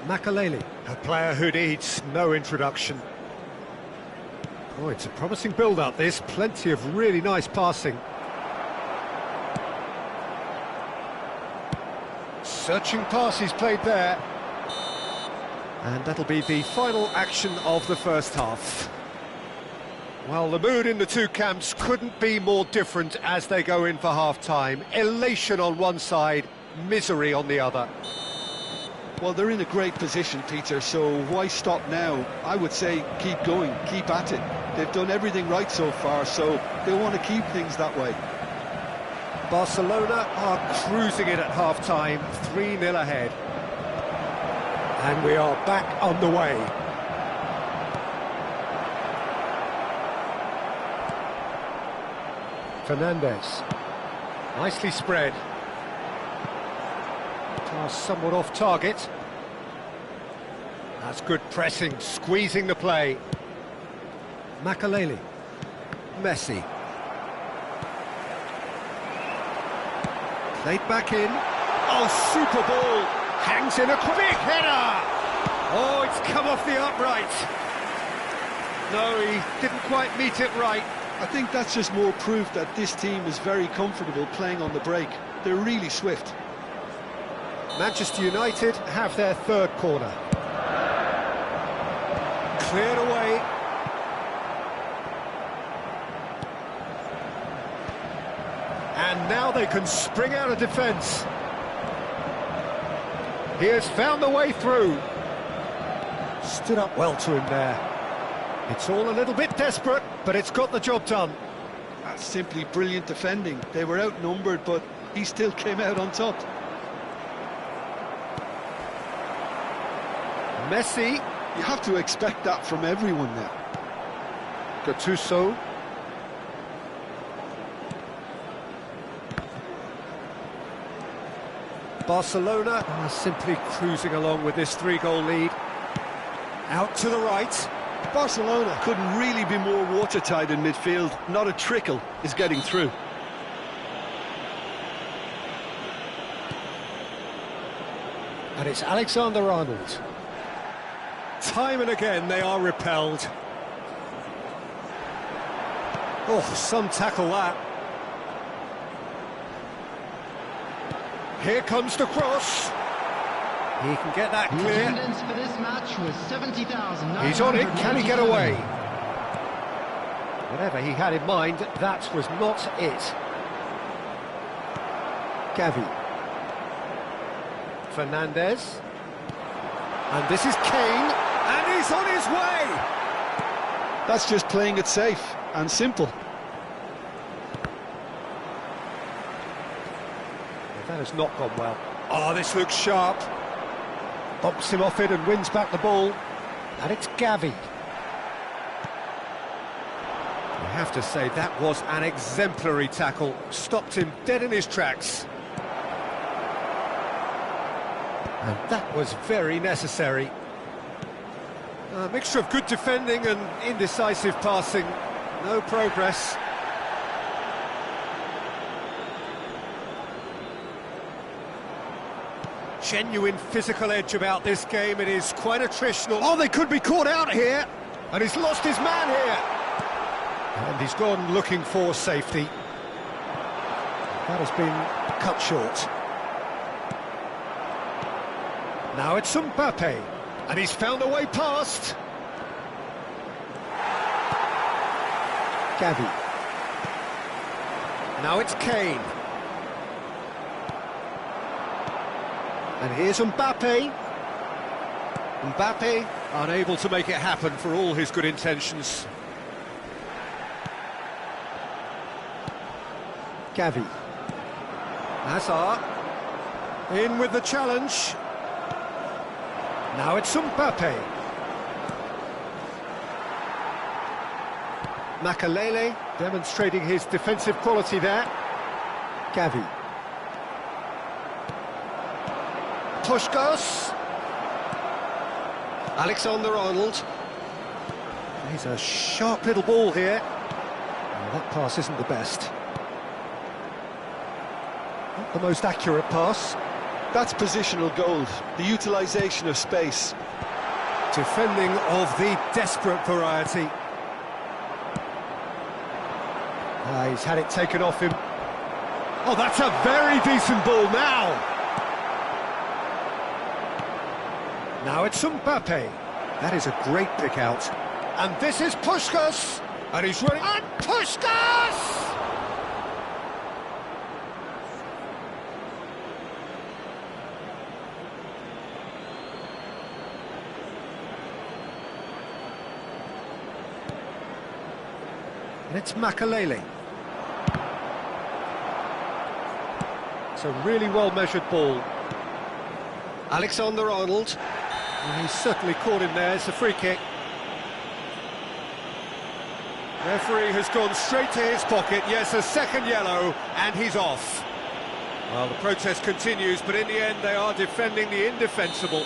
Speaker 2: Makaleli, a player who needs no introduction. Oh, it's a promising build-up, this. Plenty of really nice passing. Searching pass he's played there. And that'll be the final action of the first half. Well, the mood in the two camps couldn't be more different as they go in for half-time. Elation on one side, misery on the other.
Speaker 3: Well, they're in a great position, Peter, so why stop now? I would say keep going, keep at it. They've done everything right so far, so they want to keep things that way.
Speaker 2: Barcelona are cruising it at half-time, 3-0 ahead. And we are back on the way. Fernandez. Nicely spread. Pass somewhat off target. That's good pressing, squeezing the play. Makaleli. Messi. Played back in. Oh, super ball! Hangs in a quick header! Oh, it's come off the upright. No, he didn't quite meet it right.
Speaker 3: I think that's just more proof that this team is very comfortable playing on the break. They're really swift.
Speaker 2: Manchester United have their third corner. Cleared away. And now they can spring out of defence. He has found the way through. Stood up well to him there. It's all a little bit desperate, but it's got the job done.
Speaker 3: That's simply brilliant defending. They were outnumbered, but he still came out on top.
Speaker 2: Messi.
Speaker 3: You have to expect that from everyone now.
Speaker 2: Gattuso. Barcelona are simply cruising along with this 3-goal lead. Out to the right.
Speaker 3: Barcelona couldn't really be more watertight in midfield. Not a trickle is getting through.
Speaker 2: And it's Alexander-Arnold. Time and again they are repelled. Oh, some tackle that. Here comes the cross. He can get that
Speaker 4: The
Speaker 2: clear.
Speaker 4: attendance for this match was 70,000.
Speaker 2: He's on it, can he get away? Whatever he had in mind, that was not it. Gavi. Fernandez. And this is Kane, and he's on his way!
Speaker 3: That's just playing it safe and simple.
Speaker 2: That has not gone well. Oh, this looks sharp. Bumps him off it and wins back the ball. And it's Gavi. You have to say that was an exemplary tackle. Stopped him dead in his tracks. And that was very necessary. A mixture of good defending and indecisive passing. No progress. Genuine physical edge about this game. It is quite attritional. Oh, they could be caught out here. And he's lost his man here. And he's gone looking for safety. That has been cut short. Now it's Mbappe. And he's found a way past. Gavi. Now it's Kane. And here's Mbappe. Mbappe unable to make it happen for all his good intentions. Gavi. Hazard. In with the challenge. Now it's Mbappe. Makalele demonstrating his defensive quality there. Gavi. Puskas. Alexander-Arnold. He's a sharp little ball here. Oh, that pass isn't the best. Not the most accurate pass.
Speaker 3: That's positional gold, the utilisation of space.
Speaker 2: Defending of the desperate variety. He's had it taken off him. Oh, that's a very decent ball now. Now it's Mbappe. That is a great pick out. And this is Puskas. And he's running. And Puskas! And it's Makalele. It's a really well-measured ball. Alexander-Arnold. And he's certainly caught him there. It's a free kick. Referee has gone straight to his pocket. Yes, a second yellow, and he's off. Well, the protest continues, but in the end they are defending the indefensible.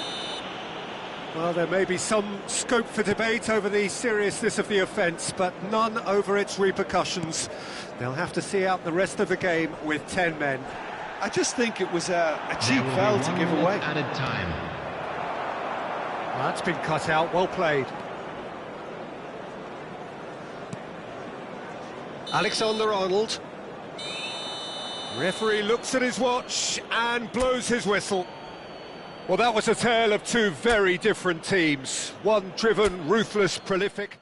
Speaker 2: Well, there may be some scope for debate over the seriousness of the offence, but none over its repercussions. They'll have to see out the rest of the game with 10 men.
Speaker 3: I just think it was a cheap foul to give away.
Speaker 4: Added time.
Speaker 2: Well, that's been cut out, well played. Alexander-Arnold. Referee looks at his watch and blows his whistle. Well, that was a tale of two very different teams. One driven, ruthless, prolific.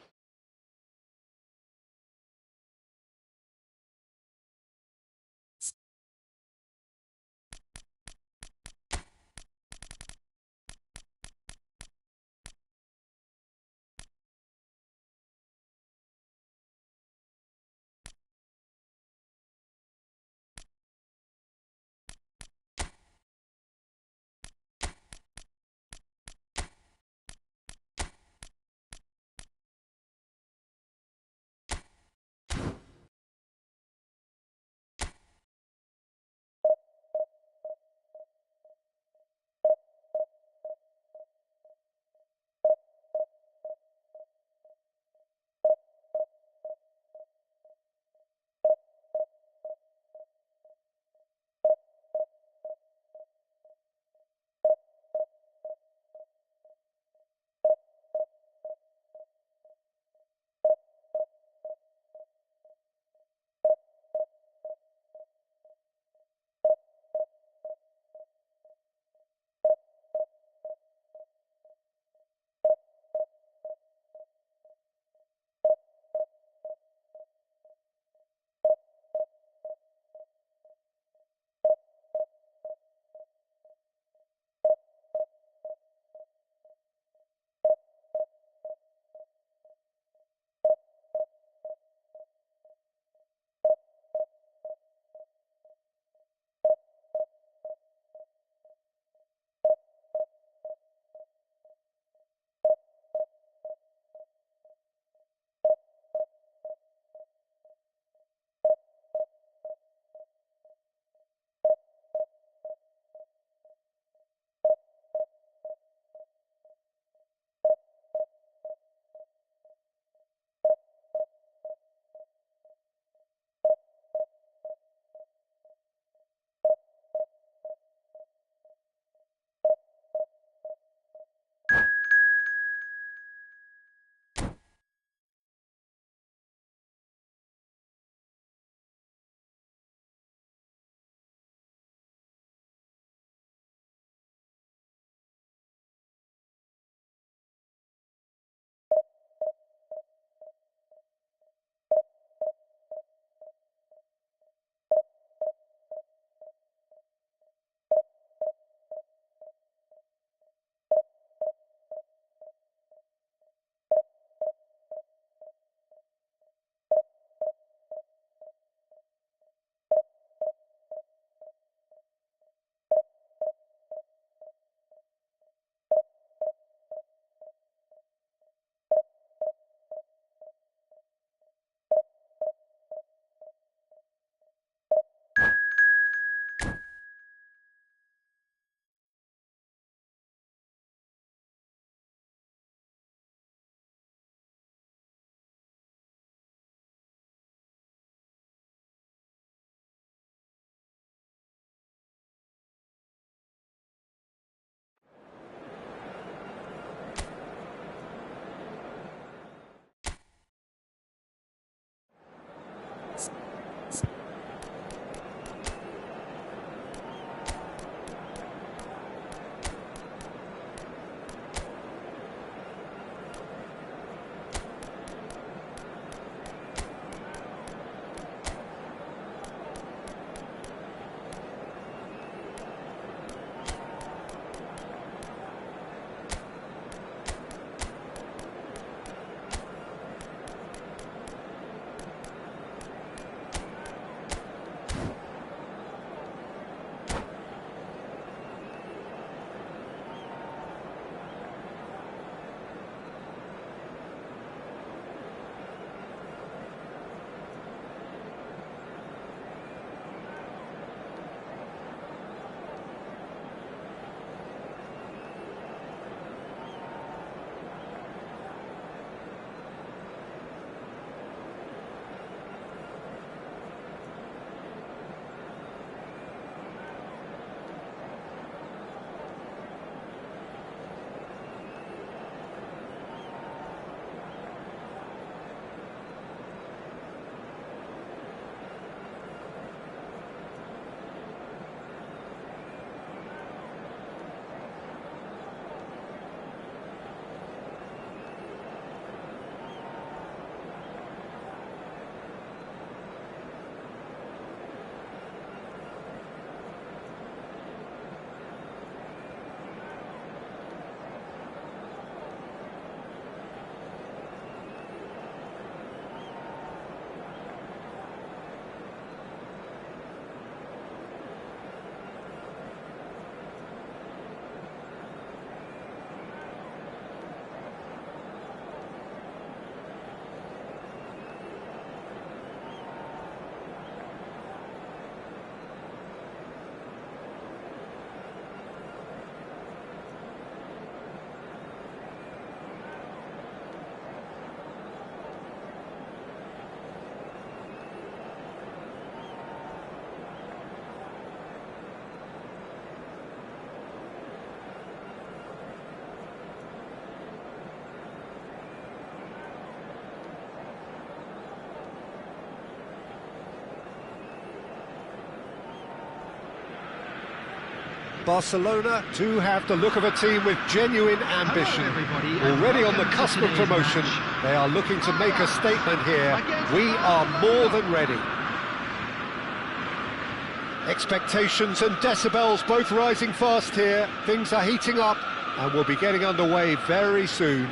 Speaker 2: Barcelona do have the look of a team with genuine ambition. Already on the cusp of promotion, they are looking to make a statement here. We are more than ready. Expectations and decibels both rising fast here. Things are heating up and we'll be getting underway very soon.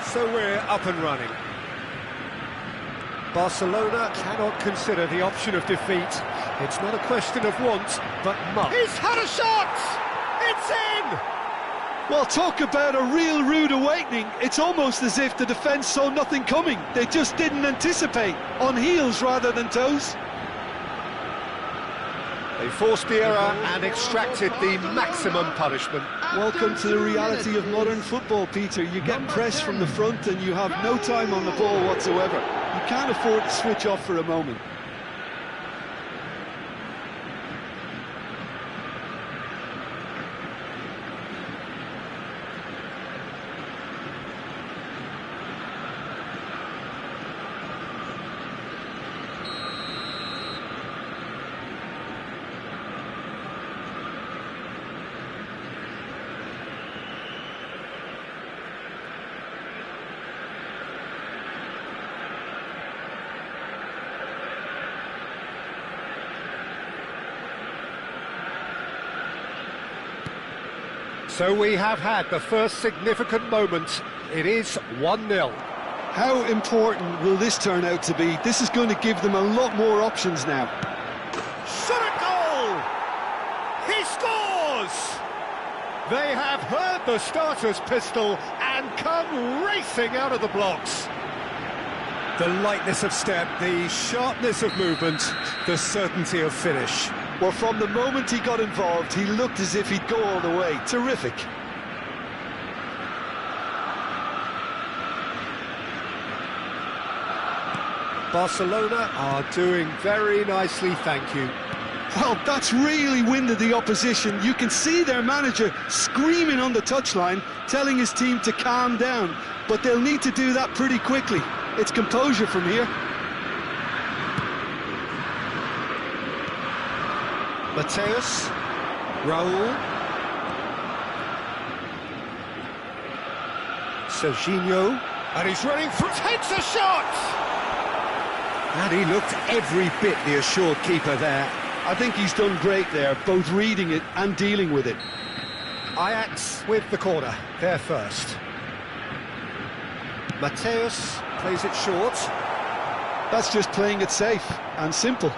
Speaker 2: So we're up and running. Barcelona cannot consider the option of defeat. It's not a question of want, but must. He's had a shot! It's in!
Speaker 3: Well, talk about a real rude awakening. It's almost as if the defence saw nothing coming. They just didn't anticipate, on heels rather than toes.
Speaker 2: They forced the error and extracted the maximum punishment.
Speaker 3: Welcome to the reality of modern football, Peter. You get pressed from the front and you have no time on the ball whatsoever. You can't afford to switch off for a moment.
Speaker 2: So we have had the first significant moment. It is 1-0.
Speaker 3: How important will this turn out to be? This is going to give them a lot more options now.
Speaker 2: Shot a goal! He scores! They have heard the starter's pistol and come racing out of the blocks. The lightness of step, the sharpness of movement, the certainty of finish.
Speaker 3: Well, from the moment he got involved, he looked as if he'd go all the way. Terrific.
Speaker 2: Barcelona are doing very nicely, thank you.
Speaker 3: Well, that's really winded the opposition. You can see their manager screaming on the touchline, telling his team to calm down. But they'll need to do that pretty quickly. It's composure from here.
Speaker 2: Mateus, Raul, Serginho, and he's running through, takes a shot! And he looked every bit the assured keeper there.
Speaker 3: I think he's done great there, both reading it and dealing with it.
Speaker 2: Ajax with the corner, there first. Mateus plays it short.
Speaker 3: That's just playing it safe and simple.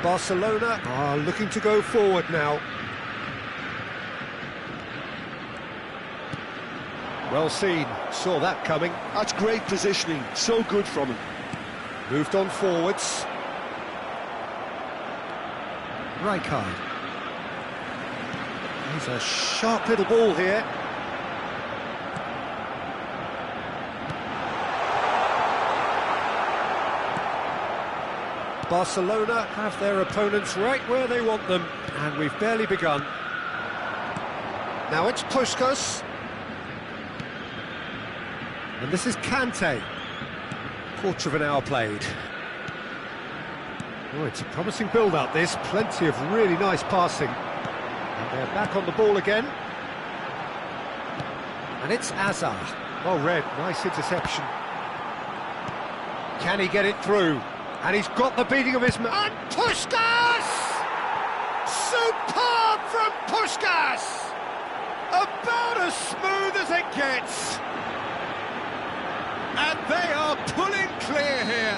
Speaker 2: Barcelona are looking to go forward now. Well seen, saw that coming.
Speaker 3: That's great positioning, so good from him.
Speaker 2: Moved on forwards. Rijkaard. He's a sharp little ball here. Barcelona have their opponents right where they want them, and we've barely begun. Now it's Puskás. And this is Kante. Quarter of an hour played. Oh, it's a promising build-up, this. Plenty of really nice passing. And they're back on the ball again. And it's Hazard. Well read, nice interception. Can he get it through? And he's got the beating of his man. And Puskás! Superb from Puskás! About as smooth as it gets. And they are pulling clear here.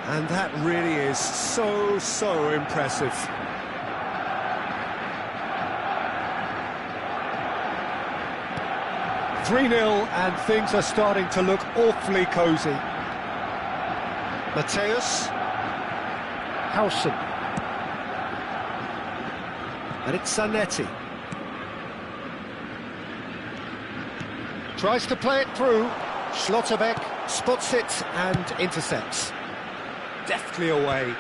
Speaker 2: And that really is so impressive. 3-0, and things are starting to look awfully cosy. Mateus. Howson. And it's Zanetti. Tries to play it through. Schlotterbeck spots it and intercepts. Deftly away.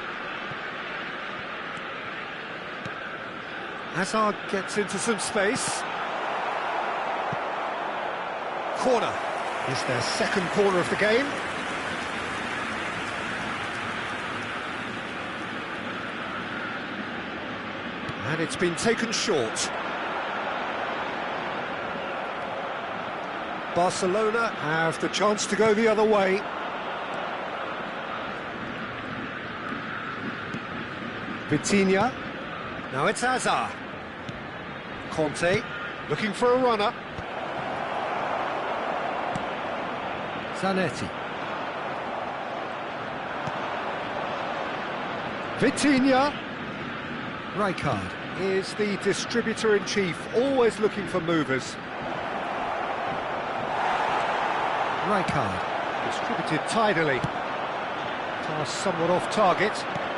Speaker 2: Hazard gets into some space. Corner. Is their second corner of the game. And it's been taken short. Barcelona have the chance to go the other way. Vitinha. Now it's Hazard. Conte looking for a runner. Zanetti. Vitinha. Rijkaard is the distributor-in-chief, always looking for movers. Rijkaard, distributed tidily. Pass somewhat off target,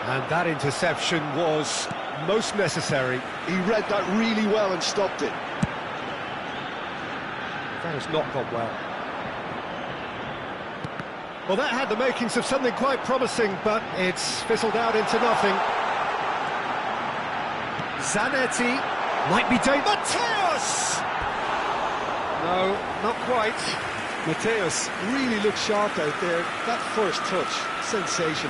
Speaker 2: and that interception was most necessary.
Speaker 3: He read that really well and stopped it.
Speaker 2: That has not gone well. Well, that had the makings of something quite promising, but it's fizzled out into nothing. Zanetti might be dangerous. Mateus! No, not quite.
Speaker 3: Mateus really looked sharp out there. That first touch, sensation.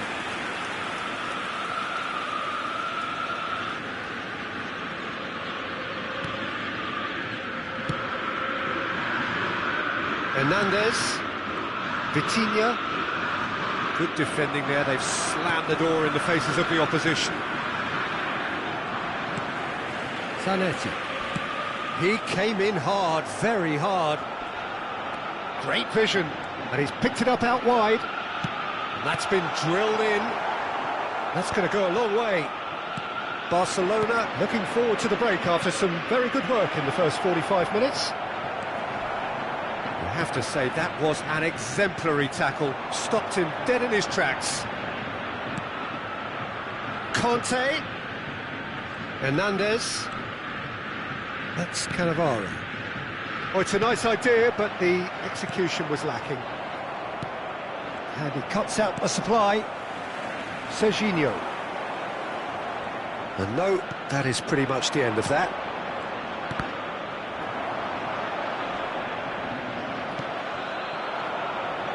Speaker 2: Hernandez. Vitinha. Good defending there. They've slammed the door in the faces of the opposition. Zanetti. He came in hard, very hard. Great vision, and he's picked it up out wide. And that's been drilled in. That's going to go a long way. Barcelona looking forward to the break after some very good work in the first 45 minutes. You have to say that was an exemplary tackle. Stopped him dead in his tracks. Conte. Hernandez. That's Cannavaro. Oh, it's a nice idea, but the execution was lacking. And he cuts out the supply. Serginho. And no, that is pretty much the end of that.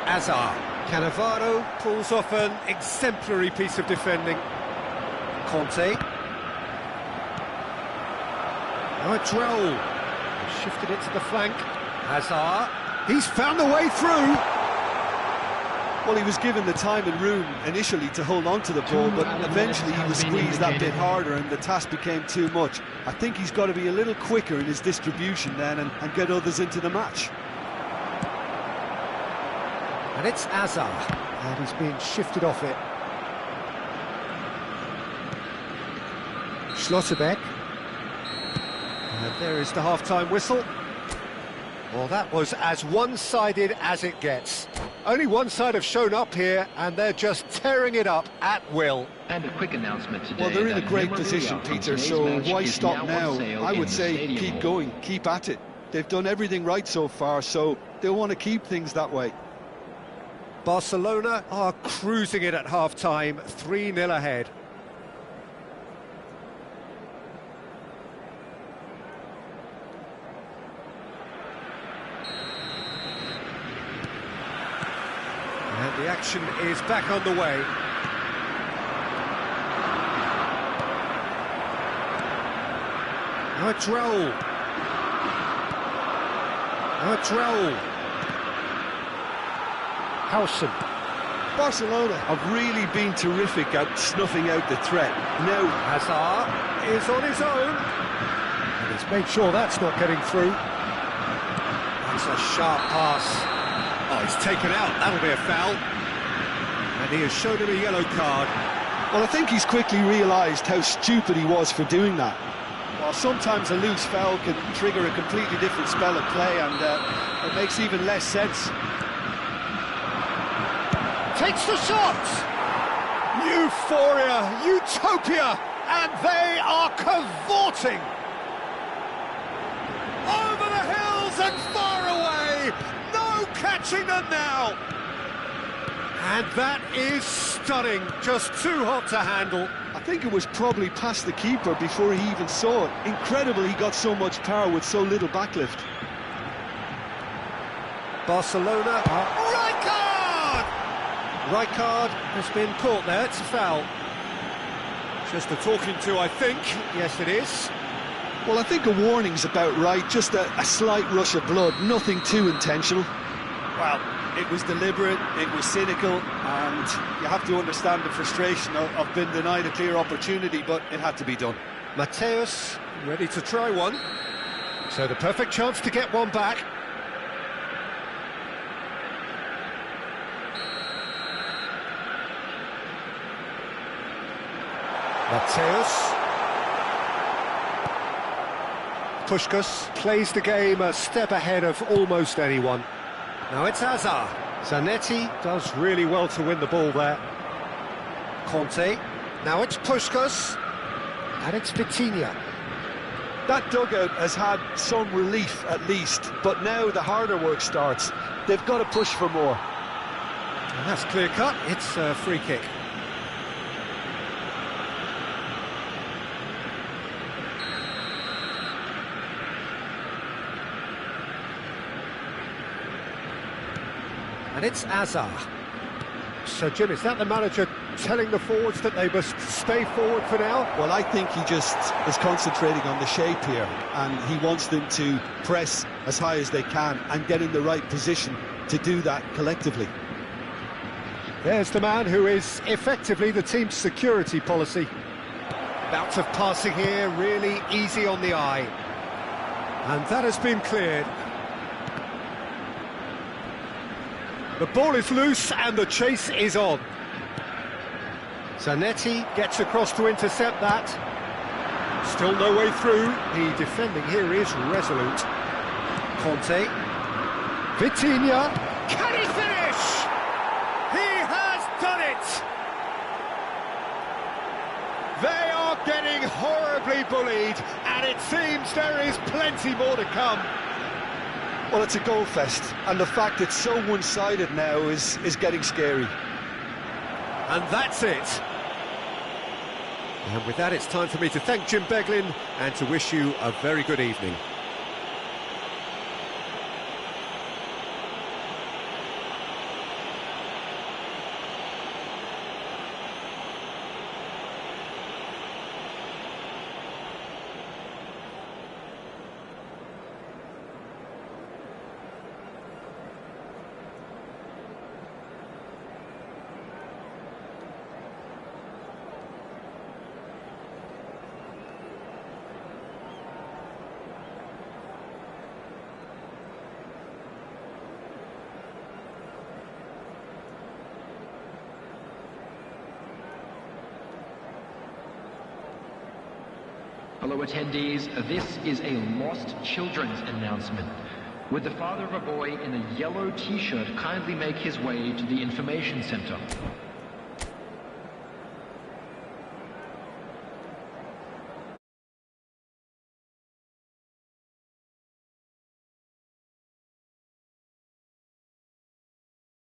Speaker 2: Hazard. Cannavaro pulls off an exemplary piece of defending. Conte. Now it's Raul. Shifted it to the flank. Hazard. He's found a way through.
Speaker 3: Well, he was given the time and room initially to hold on to the ball, but eventually he was squeezed that bit harder and the task became too much. I think he's got to be a little quicker in his distribution then and get others into the match.
Speaker 2: And it's Hazard. And he's being shifted off it. Schlotterbeck. And there is the half-time whistle. Well, that was as one-sided as it gets. Only one side have shown up here, and they're just tearing it up at will.
Speaker 4: And a quick announcement today.
Speaker 3: Well, they're in a great position, Peter, so why stop now? I would say keep going, keep at it. They've done everything right so far, so they'll want to keep things that way.
Speaker 2: Barcelona are cruising it at half-time, 3-0 ahead. And the action is back on the way. Now it's Raul. Now it's Raul. Howson.
Speaker 3: Barcelona have really been terrific at snuffing out the threat. Now
Speaker 2: Hazard is on his own. And he's made sure that's not getting through. That's a sharp pass. Oh, he's taken out. That'll be a foul. And he has shown him a yellow card.
Speaker 3: well, I think he's quickly realised how stupid he was for doing that. Well, sometimes a loose foul can trigger a completely different spell of play, and it makes even less sense.
Speaker 1: Takes the shot! Euphoria, utopia, and they are cavorting! Over the hills and far away! No catching them now! And that is stunning, just too hot to handle.
Speaker 3: I think it was probably past the keeper before he even saw it. Incredible he got so much power with so little backlift.
Speaker 2: Barcelona. Rijkaard has been caught there, it's a foul. Just a talking to, I think. Yes, it is.
Speaker 3: Well, I think a warning's about right, just a slight rush of blood, nothing too intentional. Well, it was deliberate, it was cynical, and you have to understand the frustration of being denied a clear opportunity, but it had to be done.
Speaker 2: Mateus ready to try one.
Speaker 1: So the perfect chance to get one back. Mateus. Puskás plays the game a step ahead of almost anyone. Now it's Hazard. Zanetti does really well to win the ball there. Conte. Now it's Puskás. And it's Vitinha.
Speaker 3: That dugout has had some relief at least, but now the harder work starts. They've got to push for more.
Speaker 2: And that's clear cut. It's a free kick. And it's Hazard.
Speaker 1: So, Jim, is that the manager telling the forwards that they must stay forward for now?
Speaker 3: Well, I think he just is concentrating on the shape here, and he wants them to press as high as they can and get in the right position to do that collectively.
Speaker 1: There's the man who is effectively the team's security policy. Bouts of passing here, really easy on the eye. And that has been cleared. The ball is loose and the chase is on. Zanetti gets across to intercept that. Still no way through. The defending here is resolute. Conte. Vitinha. Can he finish? He has done it! They are getting horribly bullied, and it seems there is plenty more to come.
Speaker 3: Well, it's a goal fest, and the fact it's so one-sided now is getting scary.
Speaker 1: And that's it. And with that, it's time for me to thank Jim Beglin and to wish you a very good evening.
Speaker 4: Hello attendees, this is a lost children's announcement. Would the father of a boy in a yellow t-shirt kindly make his way to the information center?